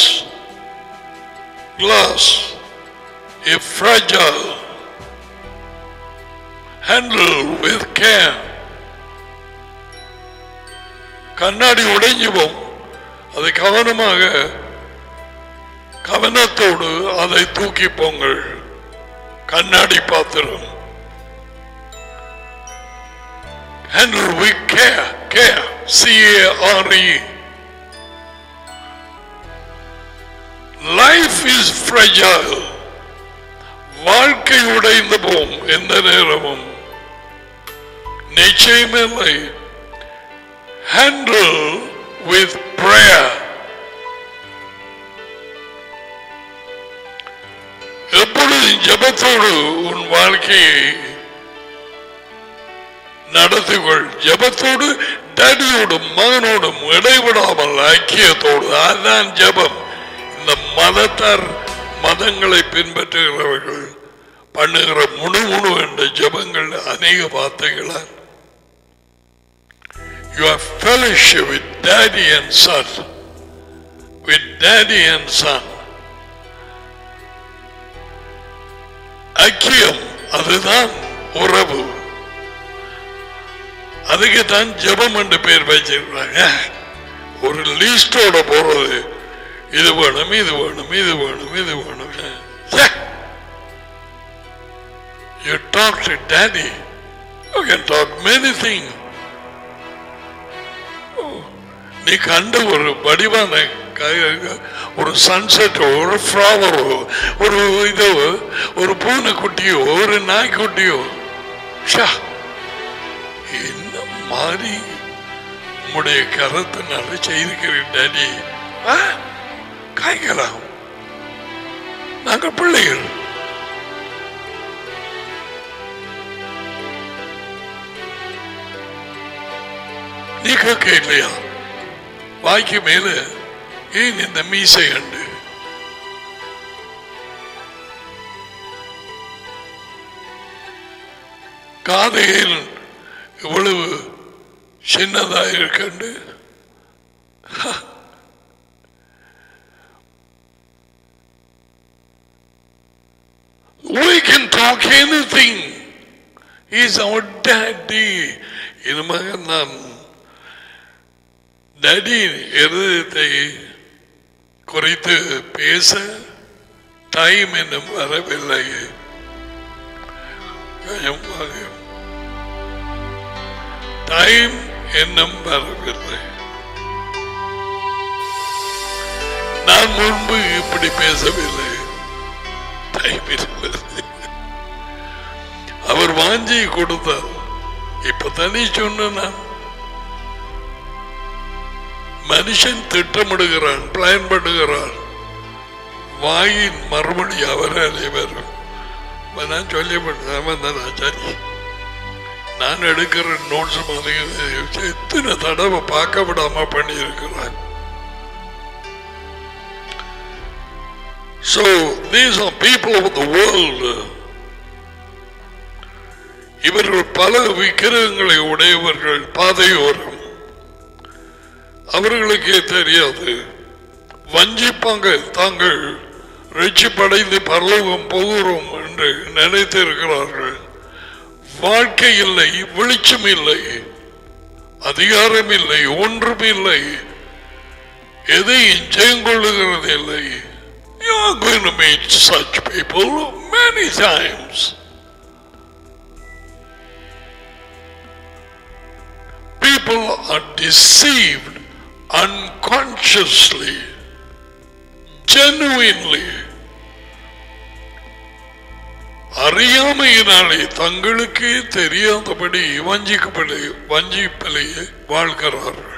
is fragile, handle with care. கண்ணாடி உடைஞ்சுவோம், அதை கவனத்தோடு அதை தூக்கி போங்கள். கண்ணாடி பாத்திரம் handle with care, C-A-R-E. Life is fragile. வாழ்க்கை உடைந்து போம் எந்த நேரமும், நிச்சயமில்லை. Handle with prayer. எப்பொழுது ஜெபத்தோடு உன் வாழ்க்கையை நடத்திக்கொள். ஜெபத்தோடு டேடியோடும் மகனோடும் இடைவிடாமல் ஐக்கியத்தோடு. அதுதான் ஜெபம். இந்த மதங்களை பின்பற்றுகிறவர்கள் பண்ணுகிற முழு என்ற ஜெபங்கள் அநேக வார்த்தைகள். You have fellowship with daddy and son. With daddy and son. ஐக்கியம், அதுதான் உறவு. அதுக்கு தான் ஜெபம் என்று பெயர் வச்சிருக்காங்க. ஒரு லிஸ்டோட போறது, இது வேணும், இது வேணும், இது வேணும், இது வேணும். You talk to daddy, you can talk many things. நீ கண்ட ஒரு வடிவான ஒரு சன்செட்டோ, ஒரு ஃப்ளவரோ, ஒரு இதோ, ஒரு பூனைக்குட்டியோ, ஒரு நாய்க்குட்டியோ, என்ன மாதிரி உங்களுடைய கரத்தினால செய்திருக்கிறேன் டாடி. காய்க்கலாம், நாங்கள் பிள்ளைகள். நீ கேட்க இல்லையா? வாய்க்கு மேல ஏன் இந்த மீசை கண்டு? காதையில் இவ்வளவு சின்னதா இருக்கண்டு. We can talk anything. He is our daddy. இது மகன் நான் டாடி இருதயத்தை குறித்து பேச டைம் என்னும் வரவில்லை. டைம் என்னும் வரவில்லை. நான் முன்பு இப்படி பேசவில்லை. டைம் இருந்தது. அவர் வாஞ்சி கொடுத்தார். இப்ப தனி சொன்ன நான் மனுஷன் திட்டமிடுகிறான், பிளான் பண்ணுகிறான். வாயின் மறுபடி அவராலே வரும். நான் சொல்லப்பட்டேன், சரி நான் எடுக்கிற நோட்ஸ் மாதிரி எத்தனை தடவை பார்க்க விடாம பண்ணி இருக்கிறான். So these are people of the world. இவர்கள் பல விக்கிரகங்களை உடையவர்கள். பாதையோரம் அவர்களுக்கே தெரியாது. வஞ்சிப்பாங்க, தாங்கள் ரட்சிப்படைந்து பரலோகம் போகிறோம் என்று நினைத்திருக்கிறார்கள். வாழ்க்கை இல்லை, வெளிச்சம் இல்லை, அதிகாரம் இல்லை, ஒன்றும் இல்லை, எதையும் ஜெயங்கொள்ளுகிறது இல்லை. You are going to meet such people many times. People are deceived unconsciously, genuinely. அறியாமையினாலே தங்களுக்கே தெரியாதபடி வஞ்சிப்பிலேயே வாழ்கிறார்கள்.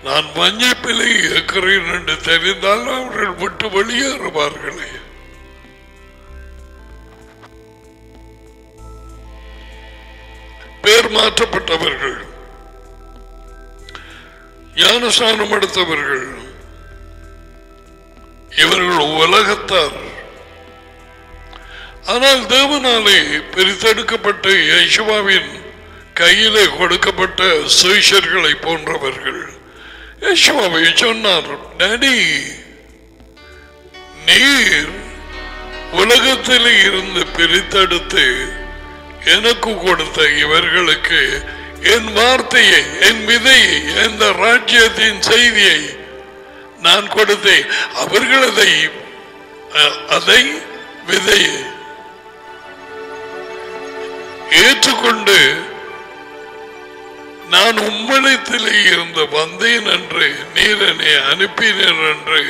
நான் வஞ்சிப்பிலே இருக்கிறேன் என்று தெரிந்தால் அவர்கள் விட்டு வெளியேறுவார்களே. பேர் மாற்றப்பட்டவர்கள், ஞானஸ்நானம் எடுத்தவர்கள், இவர்கள் உலகத்தார். ஆனால் தேவனாலே பிரித்தெடுக்கப்பட்ட யேசுவாவின் கையிலே கொடுக்கப்பட்ட சீஷர்களை போன்றவர்கள் யேசுவாவை சொன்னார், டாடி, நீர் உலகத்தில் இருந்து பிரித்தெடுத்து எனக்கு கொடுத்த இவர்களுக்கு என் வார்த்தையை, என் விதையை, எந்த ராஜ்யத்தின் செய்தியை நான் கொடுத்தேன். அவர்கள் அதை விதையை ஏற்றுக்கொண்டு நான் உம்மளத்திலே இருந்து வந்தேன் என்று நீர் என்னை அனுப்பினீர் என்று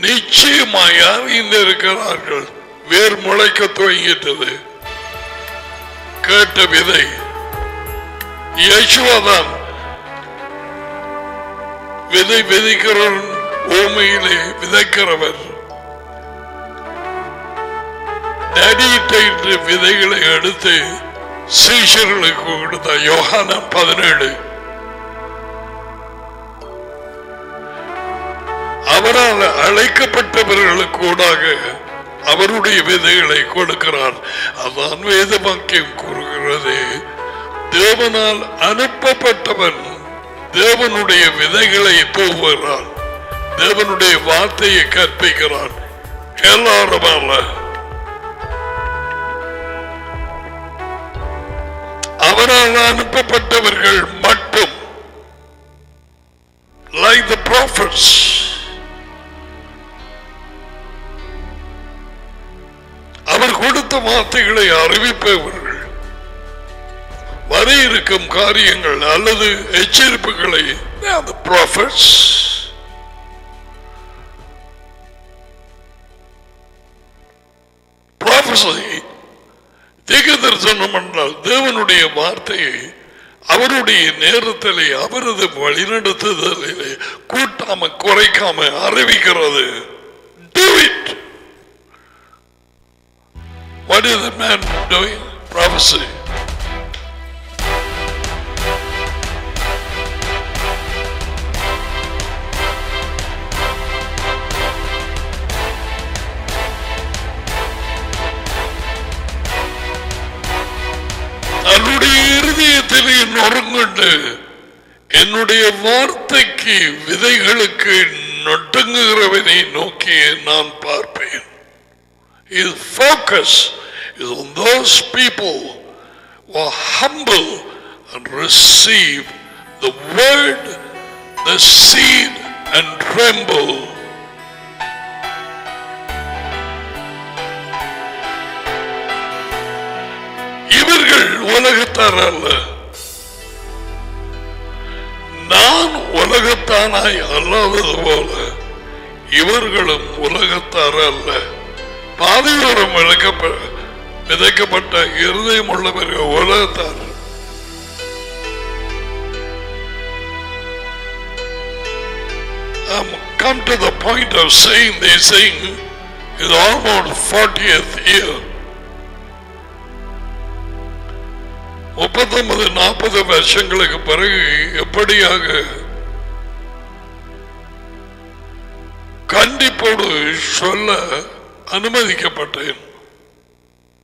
நிச்சயமாய் அறிந்திருக்கிறார்கள். வேர் முளைக்க துவங்கிட்டது. கேட்ட விதை யேசுவாதான். விதை விதைக்கிறவன் பூமியிலே விதைக்கிறவர். விதைகளை எடுத்து சீஷர்களுக்கு கொடுத்த யோகானம் 17. அவரால் அழைக்கப்பட்டவர்களுக்கு கூடாக அவருடைய விதைகளை கொடுக்கிறார். அதான் வேத வாக்கியம் கூறுகிறது, தேவனால் அனுப்பப்பட்டவன் தேவனுடைய விதைகளை தூவுகிறான், தேவனுடைய வார்த்தையை கற்பிக்கிறான். எல்லாரும் அல்ல, அவரால் அனுப்பப்பட்டவர்கள் மட்டும். Like the prophets, அவர் கொடுத்த வார்த்தைகளை அறிவிப்பவர்கள், வர இருக்கும் காரியங்கள் அல்லது எச்சரிப்புகளை the prophets. Prophecy, தீர்க்கதரிசனம் என்றால் தேவனுடைய வார்த்தையை அவருடைய நேரத்திலே அவரது வழிநடத்துதலிலே கூட்டாம குறைக்காம அறிவிக்கிறது. Do it. What is the man doing? Prophecy. என்னுடைய இருதயத்திலே நொறுங்குண்டு என்னுடைய வார்த்தைக்கு விதைகளுக்கு நொட்டுங்குகிறவனை நோக்கி நான் பார்ப்பேன். His focus is on those people who are humble and receive the word, the seed, and tremble. இவர்கள் உலகத்தார் அல்ல. நான் உலகத்தானாய் அல்லாதது போல இவர்களும் உலகத்தார் அல்ல. பாதியோரம் விதைக்கப்பட்ட இருதயம் உள்ளவர்கள் உலகத்தார். Come to the point of saying this thing is almost 40th year. 39-40 வருஷங்களுக்கு பிறகு எப்படியாக கண்டிப்போடு சொல்ல அனுமதிக்கப்பட்டேன்.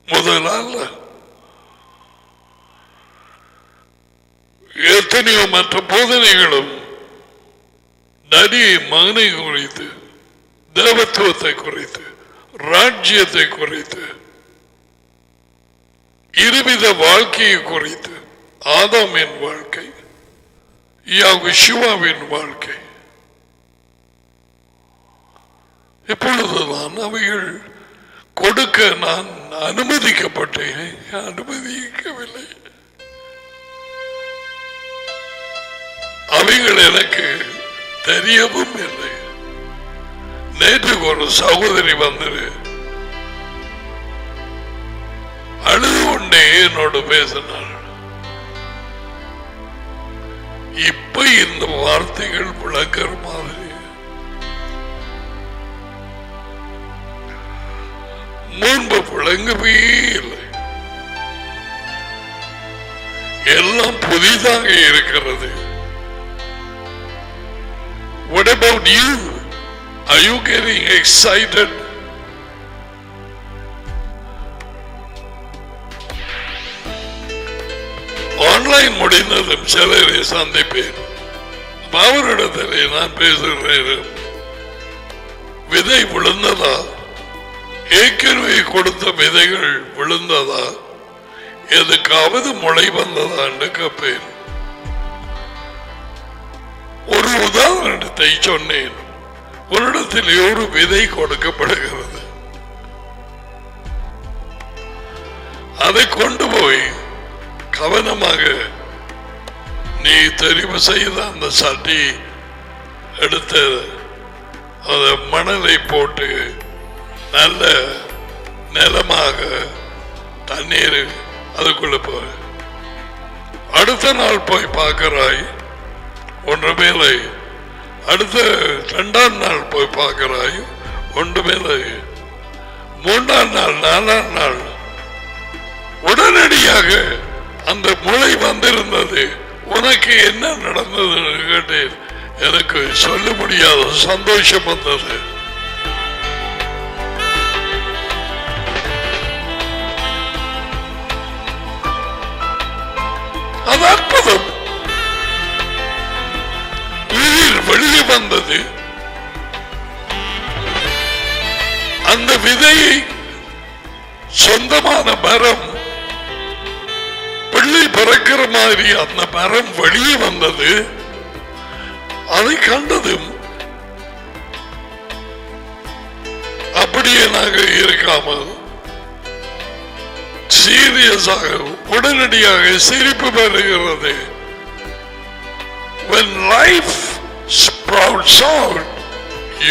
முதலால் எத்தனையோ மற்ற போதனைகளும் நடிகை மகனை குறித்து, தேவத்துவத்தை குறித்து, ராஜ்யத்தை குறித்து, இருவித வாழ்க்கையை குறித்து, ஆதாமின் வாழ்க்கை, யெகோவாவின் வாழ்க்கை. இப்பொழுதுதான் அவைகள் கொடுக்க நான் அனுமதிக்கப்பட்டேன், அனுமதிக்கவில்லை. அவைகள் எனக்கு தெரியவும் இல்லை. நேற்று ஒரு சகோதரி வந்து அழுது கொண்டே என்னோடு பேசினார். இப்ப இந்த வார்த்தைகள் விளக்கிற மாதிரி முன்பு விளங்கவே இல்லை. எல்லாம் புதிதாக இருக்கிறது. What about you? Are you getting excited? Online முடிந்ததும் சிலரை சந்திப்பேன். அவரிடத்திலே நான் பேசுகிறேன். விதை விழுந்ததா? ஏற்கனவே கொடுத்த விதைகள் விழுந்ததா? எதுக்காவது முளை வந்ததா என்று கேட்பேன். ஒரு உதாரணத்தை சொன்னேன். உன்னிடத்தில் ஒரு விதை கொடுக்கப்படுகிறது. அதை கொண்டு போய் கவனமாக நீ தெரிவு செய்த அந்த சட்டி எடுத்து அந்த மணலை போட்டு நல்ல நிலமாக தண்ணீர் அதுக்குள்ள போய் அடுத்த நாள் போய் பார்க்கிறாய் ஒன்றுமேலை. அடுத்த 2ஆம் நாள் போய் பார்க்கிறாய் ஒன்றுமேலை. 3ஆம் நாள் 4ஆம் நாள் உடனடியாக அந்த முளை வந்திருந்தது. உனக்கு என்ன நடந்தது கேட்டேன். எனக்கு சொல்ல முடியாத சந்தோஷம் வந்தது. அது அற்புதம். உயிர் வெளியே வந்தது. அந்த விதையை சொந்தமான மரம் பிள்ளை பிறக்கிற மாதிரி அந்த மரம் வெளியே வந்தது. அதை கண்டதும் அப்படியே நாங்கள் இருக்காமல் சீரியஸாக உடனடியாக சிரிப்பு பெறுகிறது. When life sprouts out,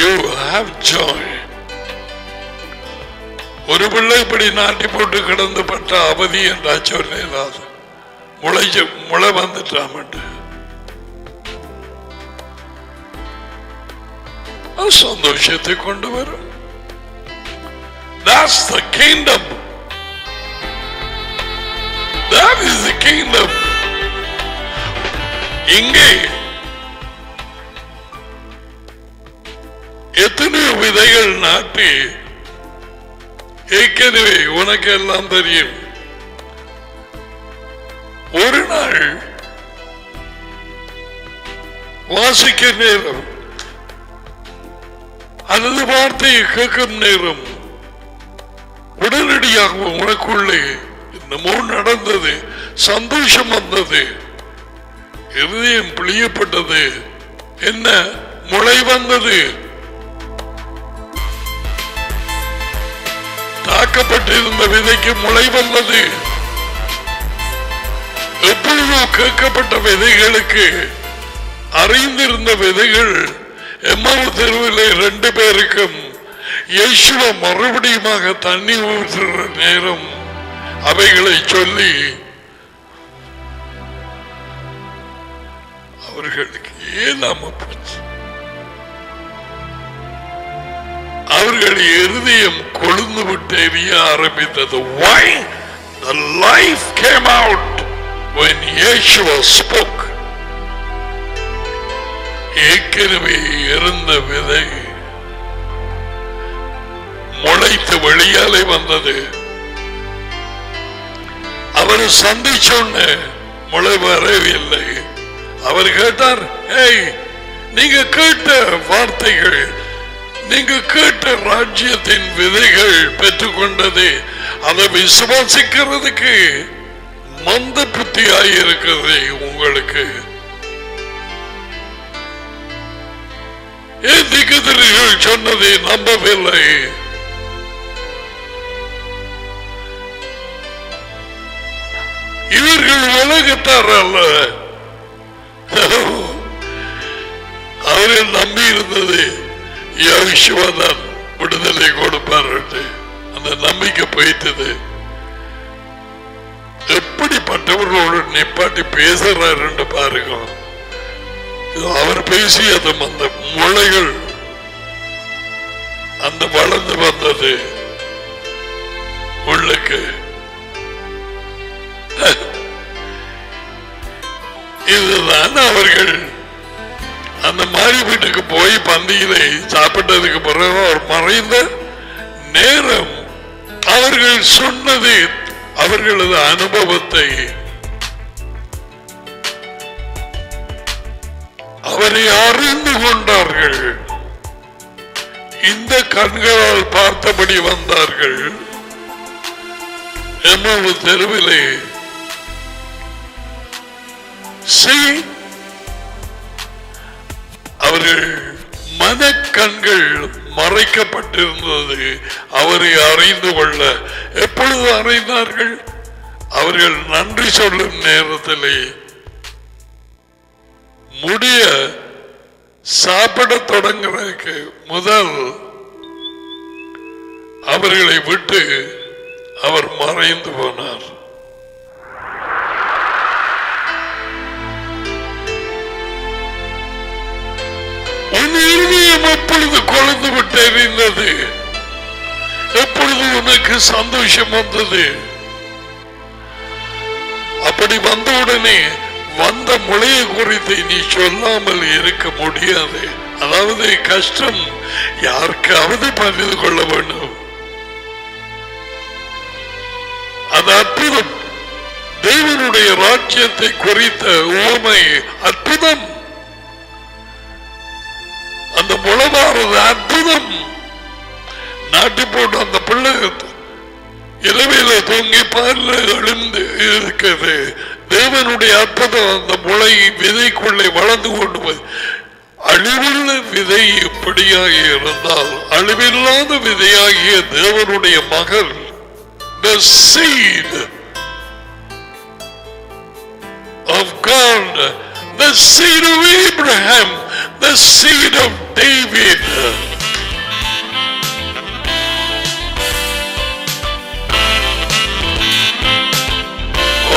you have joy. ஒரு பிள்ளை இப்படி நாட்டி போட்டு கிடந்து பட்ட அவதி என்றா சொல்லாது. முளை வந்துட்டாமட்டு சந்தோஷத்தை கொண்டு வரும். That's the kingdom. That is the kingdom. இங்கே எத்தனையோ விதைகள் நாட்டி ஏற்கனவே உனக்கு எல்லாம் தெரியும். ஒரு நாள் வாசிக்க நேரம் அல்லது வார்த்தையை கேட்கும் நேரம் உடனடியாக உனக்குள்ளே என்னமோ நடந்தது. சந்தோஷம் வந்தது. இருதயம் பிழியப்பட்டது. என்ன முளை வந்தது. தாக்கப்பட்டிருந்த விதைக்கு முளை வந்தது. எப்பொழுதோ கேட்கப்பட்ட விதைகளுக்கு அறிந்திருந்த விதைகள் எம்மாவு தெருவில் 2 பேருக்கும் இயேசுவ மறுபடியுமாக தண்ணி ஊற்றுற நேரம் அவைகளை சொல்லி அவர்களுக்கு ஏனாம போச்சு. அவர்கள் இருதயம் கொழுந்து விட்டு எரிய ஆரம்பித்தது. Why? The life came out when Yeshua spoke. ஏற்கனவே இருந்த விதை முளைத்து வெளியாலே வந்தது. அவர் சந்திச்சொன்ன முளை வரவில்லை. அவர் கேட்டார், ஏய், நீங்க கேட்ட வார்த்தைகள், நீங்க கேட்ட ராஜ்யத்தின் விதைகள் பெற்றுக்கொண்டது, அதை விசுவாசிக்கிறதுக்கு மந்த புத்தியாயிருக்கிறது உங்களுக்கு. ஏன் திக்குதறிகள் சொன்னதை நம்பவில்லை? அவர்கள் உலகத்தார் அல்ல. அவர்கள் நம்பி இருந்தது யோசுவாதான் விடுதலை கொடுப்பார். அந்த நம்பிக்கை போயிட்டது. எப்படிப்பட்டவர்களோடு நிப்பாட்டி பேசுறாரு என்று பாருங்க. அவர் பேசியதும் அந்த முளைகள் அந்த வளர்ந்து வந்தது உள்ளுக்கு. இதுதான் அவர்கள் அந்த மாறி வீட்டுக்கு போய் பந்தியிலே சாப்பிட்டதுக்கு பிறகு அவர் மறைந்த நேரம் அவர்கள் சொன்னது அவர்களது அனுபவத்தை அவரை அறிந்து கொண்டார்கள். இந்த கண்களால் பார்த்தபடி வந்தார்கள். எம்மு தெருவிலே அவர்கள் மனக்கண்கள் மறைக்கப்பட்டிருந்தது. அவரை அறிந்து கொள்ள எப்பொழுது அறிந்தார்கள்? அவர்கள் நன்றி சொல்லும் நேரத்திலே முடிய சாப்பிட தொடங்குறதுக்கு முதல் அவர்களை விட்டு அவர் மறைந்து போனார். எப்பொழுது கொழுந்து விட்டு எறிந்தது? எப்பொழுது உனக்கு சந்தோஷம் வந்தது? அப்படி வந்தவுடனே வந்த முளையை குறித்து நீ சொல்லாமல் இருக்க முடியாது. அதாவது கஷ்டம் யாருக்காவது பகிர்ந்து கொள்ள வேண்டும். அது அற்புதம். தேவனுடைய ராஜ்யத்தை குறித்த உவமை அற்புதம். அந்த முளமாறது அற்புதம். நாட்டி போட்டு அந்த பிள்ளை இலவையில தூங்கி பால்ல எழுந்து இருக்கிறது. தேவனுடைய அற்புதம். அந்த முளை விதைக்குள்ளே வளர்ந்து கொண்டு போய் அழிவுள்ள விதை இப்படியாக இருந்தால் அழிவில்லாத விதையாகிய தேவனுடைய மகள், the seed of God, the seed of Abraham, the seed of David.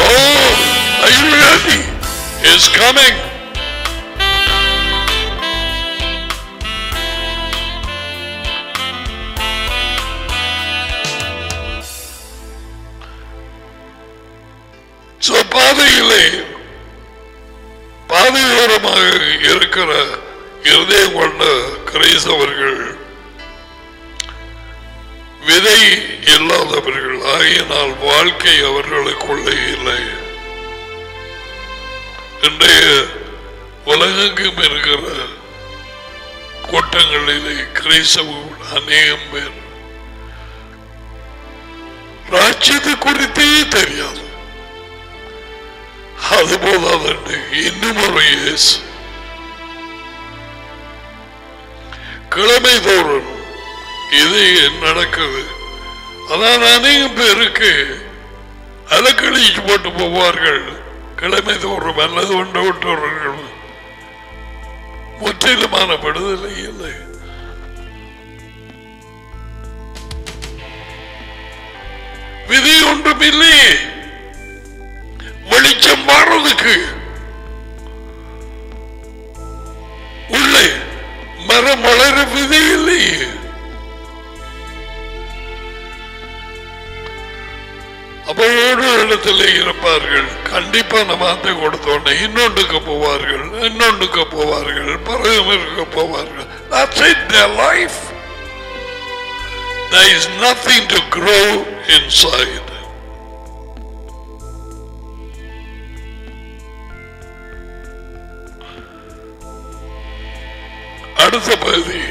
Oh, are you ready? It's coming. So பாதையிலே பாதையோரமாக இருக்கிற இருதயம் கொண்ட கிறிஸ்தவர்கள் விதை இல்லாதவர்கள் ஆகியனால் வாழ்க்கை அவர்களுக்குள்ளே இல்லை. இன்றைய உலகெங்கும் இருக்கிற கூட்டங்களிலே கிறிஸ்தவர்கள் அநேகம் பேர் ராஜ்யத்தை குறித்தே தெரியாது. அதுபோதாது இன்னும் ஒரு இயேசு கிழமை தோறும் இது நடக்குது. அதான் அநேகம் பேருக்கு அலக்கழிச்சு போட்டு போவார்கள். கிழமை தோறும் அல்லது ஒன்று விட்டவர்கள் முற்றிலுமான விடுதலை இல்லை. விதி ஒன்றும் இல்லையே. வெளிச்சம் மாறுவதற்கு உள்ளே மரம் வளர விதி இல்லையே. அப்போ ஒரு இடத்துல இருப்பார்கள். கண்டிப்பான வார்த்தை கொடுத்தோன்னே இன்னொன்றுக்கு போவார்கள், இன்னொன்றுக்கு போவார்கள், பிறகு போவார்கள். That's it, their life. There is nothing to grow inside. அடுத்த பகுதி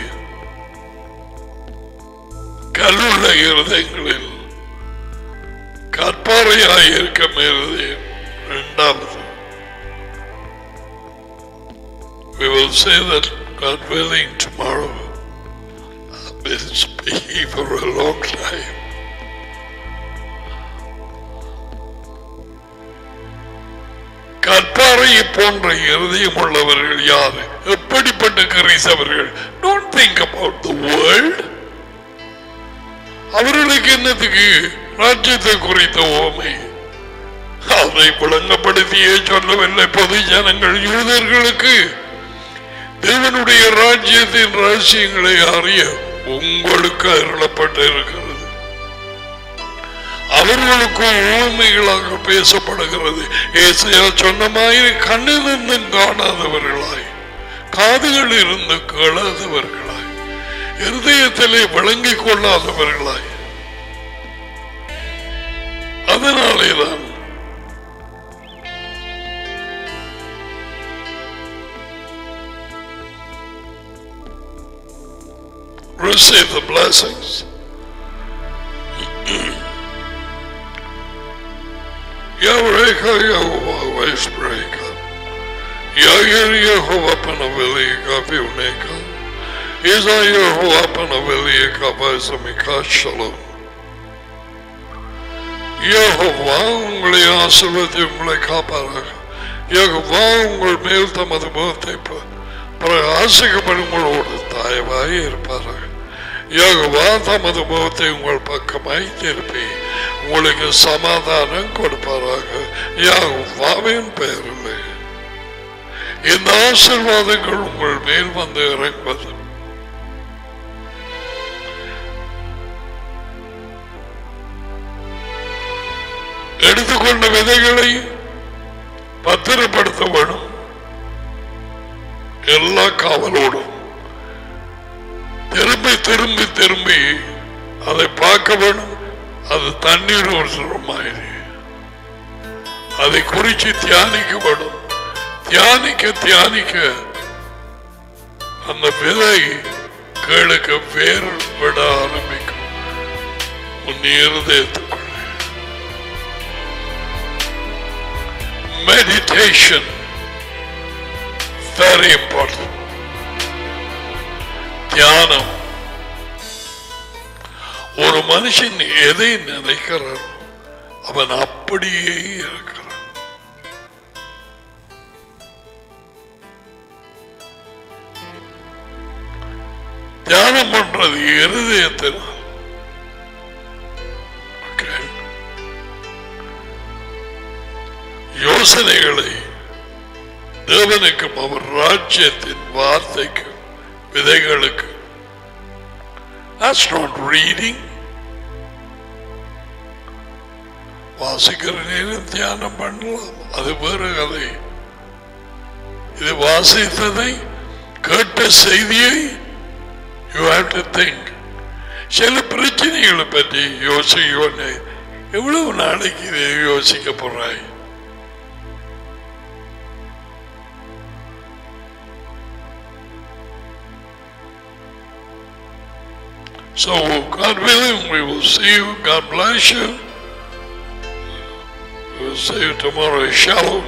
கல்லுள்ள இருதயங்களில் கற்பாறையாயிருக்கும் இருதயம். இரண்டாவது, we will say that God willing tomorrow. I've been speaking for a long time. கற்பாறையை போன்ற இருதயம் உள்ளவர்கள் யார்? எப்படிப்பட்ட கிறிஸ்தவர்கள்? Don't think about the world. அவர்களுக்கு என்னத்துக்கு ராஜ்யத்தை குறித்த ஓமை? அதை விளங்கப்படுத்தியே சொல்லவில்லை பொது ஜனங்கள். யூதர்களுக்கு தேவனுடைய ராஜ்யத்தின் ரகசியங்களை அறிய உங்களுக்கு அருளப்பட்டு இருக்கிறது. அவர்களுக்கு ஊமைகளாக பேசப்படுகிறது. ஏசாயா சொன்ன மாதிரி கண்ணிலிருந்தும் காணாதவர்களாய், காதுகள் இருந்து கேளாதவர்களாய், இருதயத்திலே விளங்கிக் கொள்ளாதவர்களாய். அதனாலேதான் receive the blessings. Yavreka Yehovah Vaisbreka Yair Yehovah Panavelika Pioneka Isa Yehovah Panavelika Vaisamika Shalom. Yehovah உங்களை ஆசீர்வதித்து உங்களை காப்பாராக. யெகோவா உங்கள் மேல் தமது முகத்தை பிரகாசிக்கப்படும் உங்களோடு தயவாய் இருப்பாராக. யெகோவா தமது முகத்தை உங்கள் பக்கமாய் திருப்பி உங்களுக்கு சமாதானம் கொடுப்பாராக. யெகோவாவின் பெயரிலே இந்த ஆசீர்வாதங்கள் உங்கள் மேல் வந்து இறங்குவது எடுத்துக்கொண்ட விதைகளை பத்திரப்படுத்த வேணும். எல்லா காவலோடும் திரும்பி திரும்பி திரும்பி அதை பார்க்க வேணும். அது தண்ணீர் ஒரு மாதிரி அதை குறிச்சு தியானிக்க வேணும். தியானிக்க தியானிக்க அந்த விதை கேளுக்கு வேறு விட ஆரம்பிக்கும். உன் இருதயத்துக்குள்ள meditation very important. தியானம். ஒரு மனுஷன் எதை நினைக்கிறான் அவன் அப்படியே இருக்கிறான். தியானம் பண்றது இருதயத்தினால். யோசனைகளை தேவனுக்கும் அவர் ராஜ்யத்தின் வார்த்தைக்கும் விதைகளுக்கு. That's not reading. வாசிக்கிற நேரம் தியானம் பண்ணலாம், அது வேறு கதை. இது வாசித்ததை கேட்ட செய்தியை you have to think. சில பிரச்சனைகளை பற்றி யோசிக்க. எவ்வளவு நாளைக்கு இதை யோசிக்க போறாய்? So, God willing, we will see you. God bless you. We will see you tomorrow. Shalom.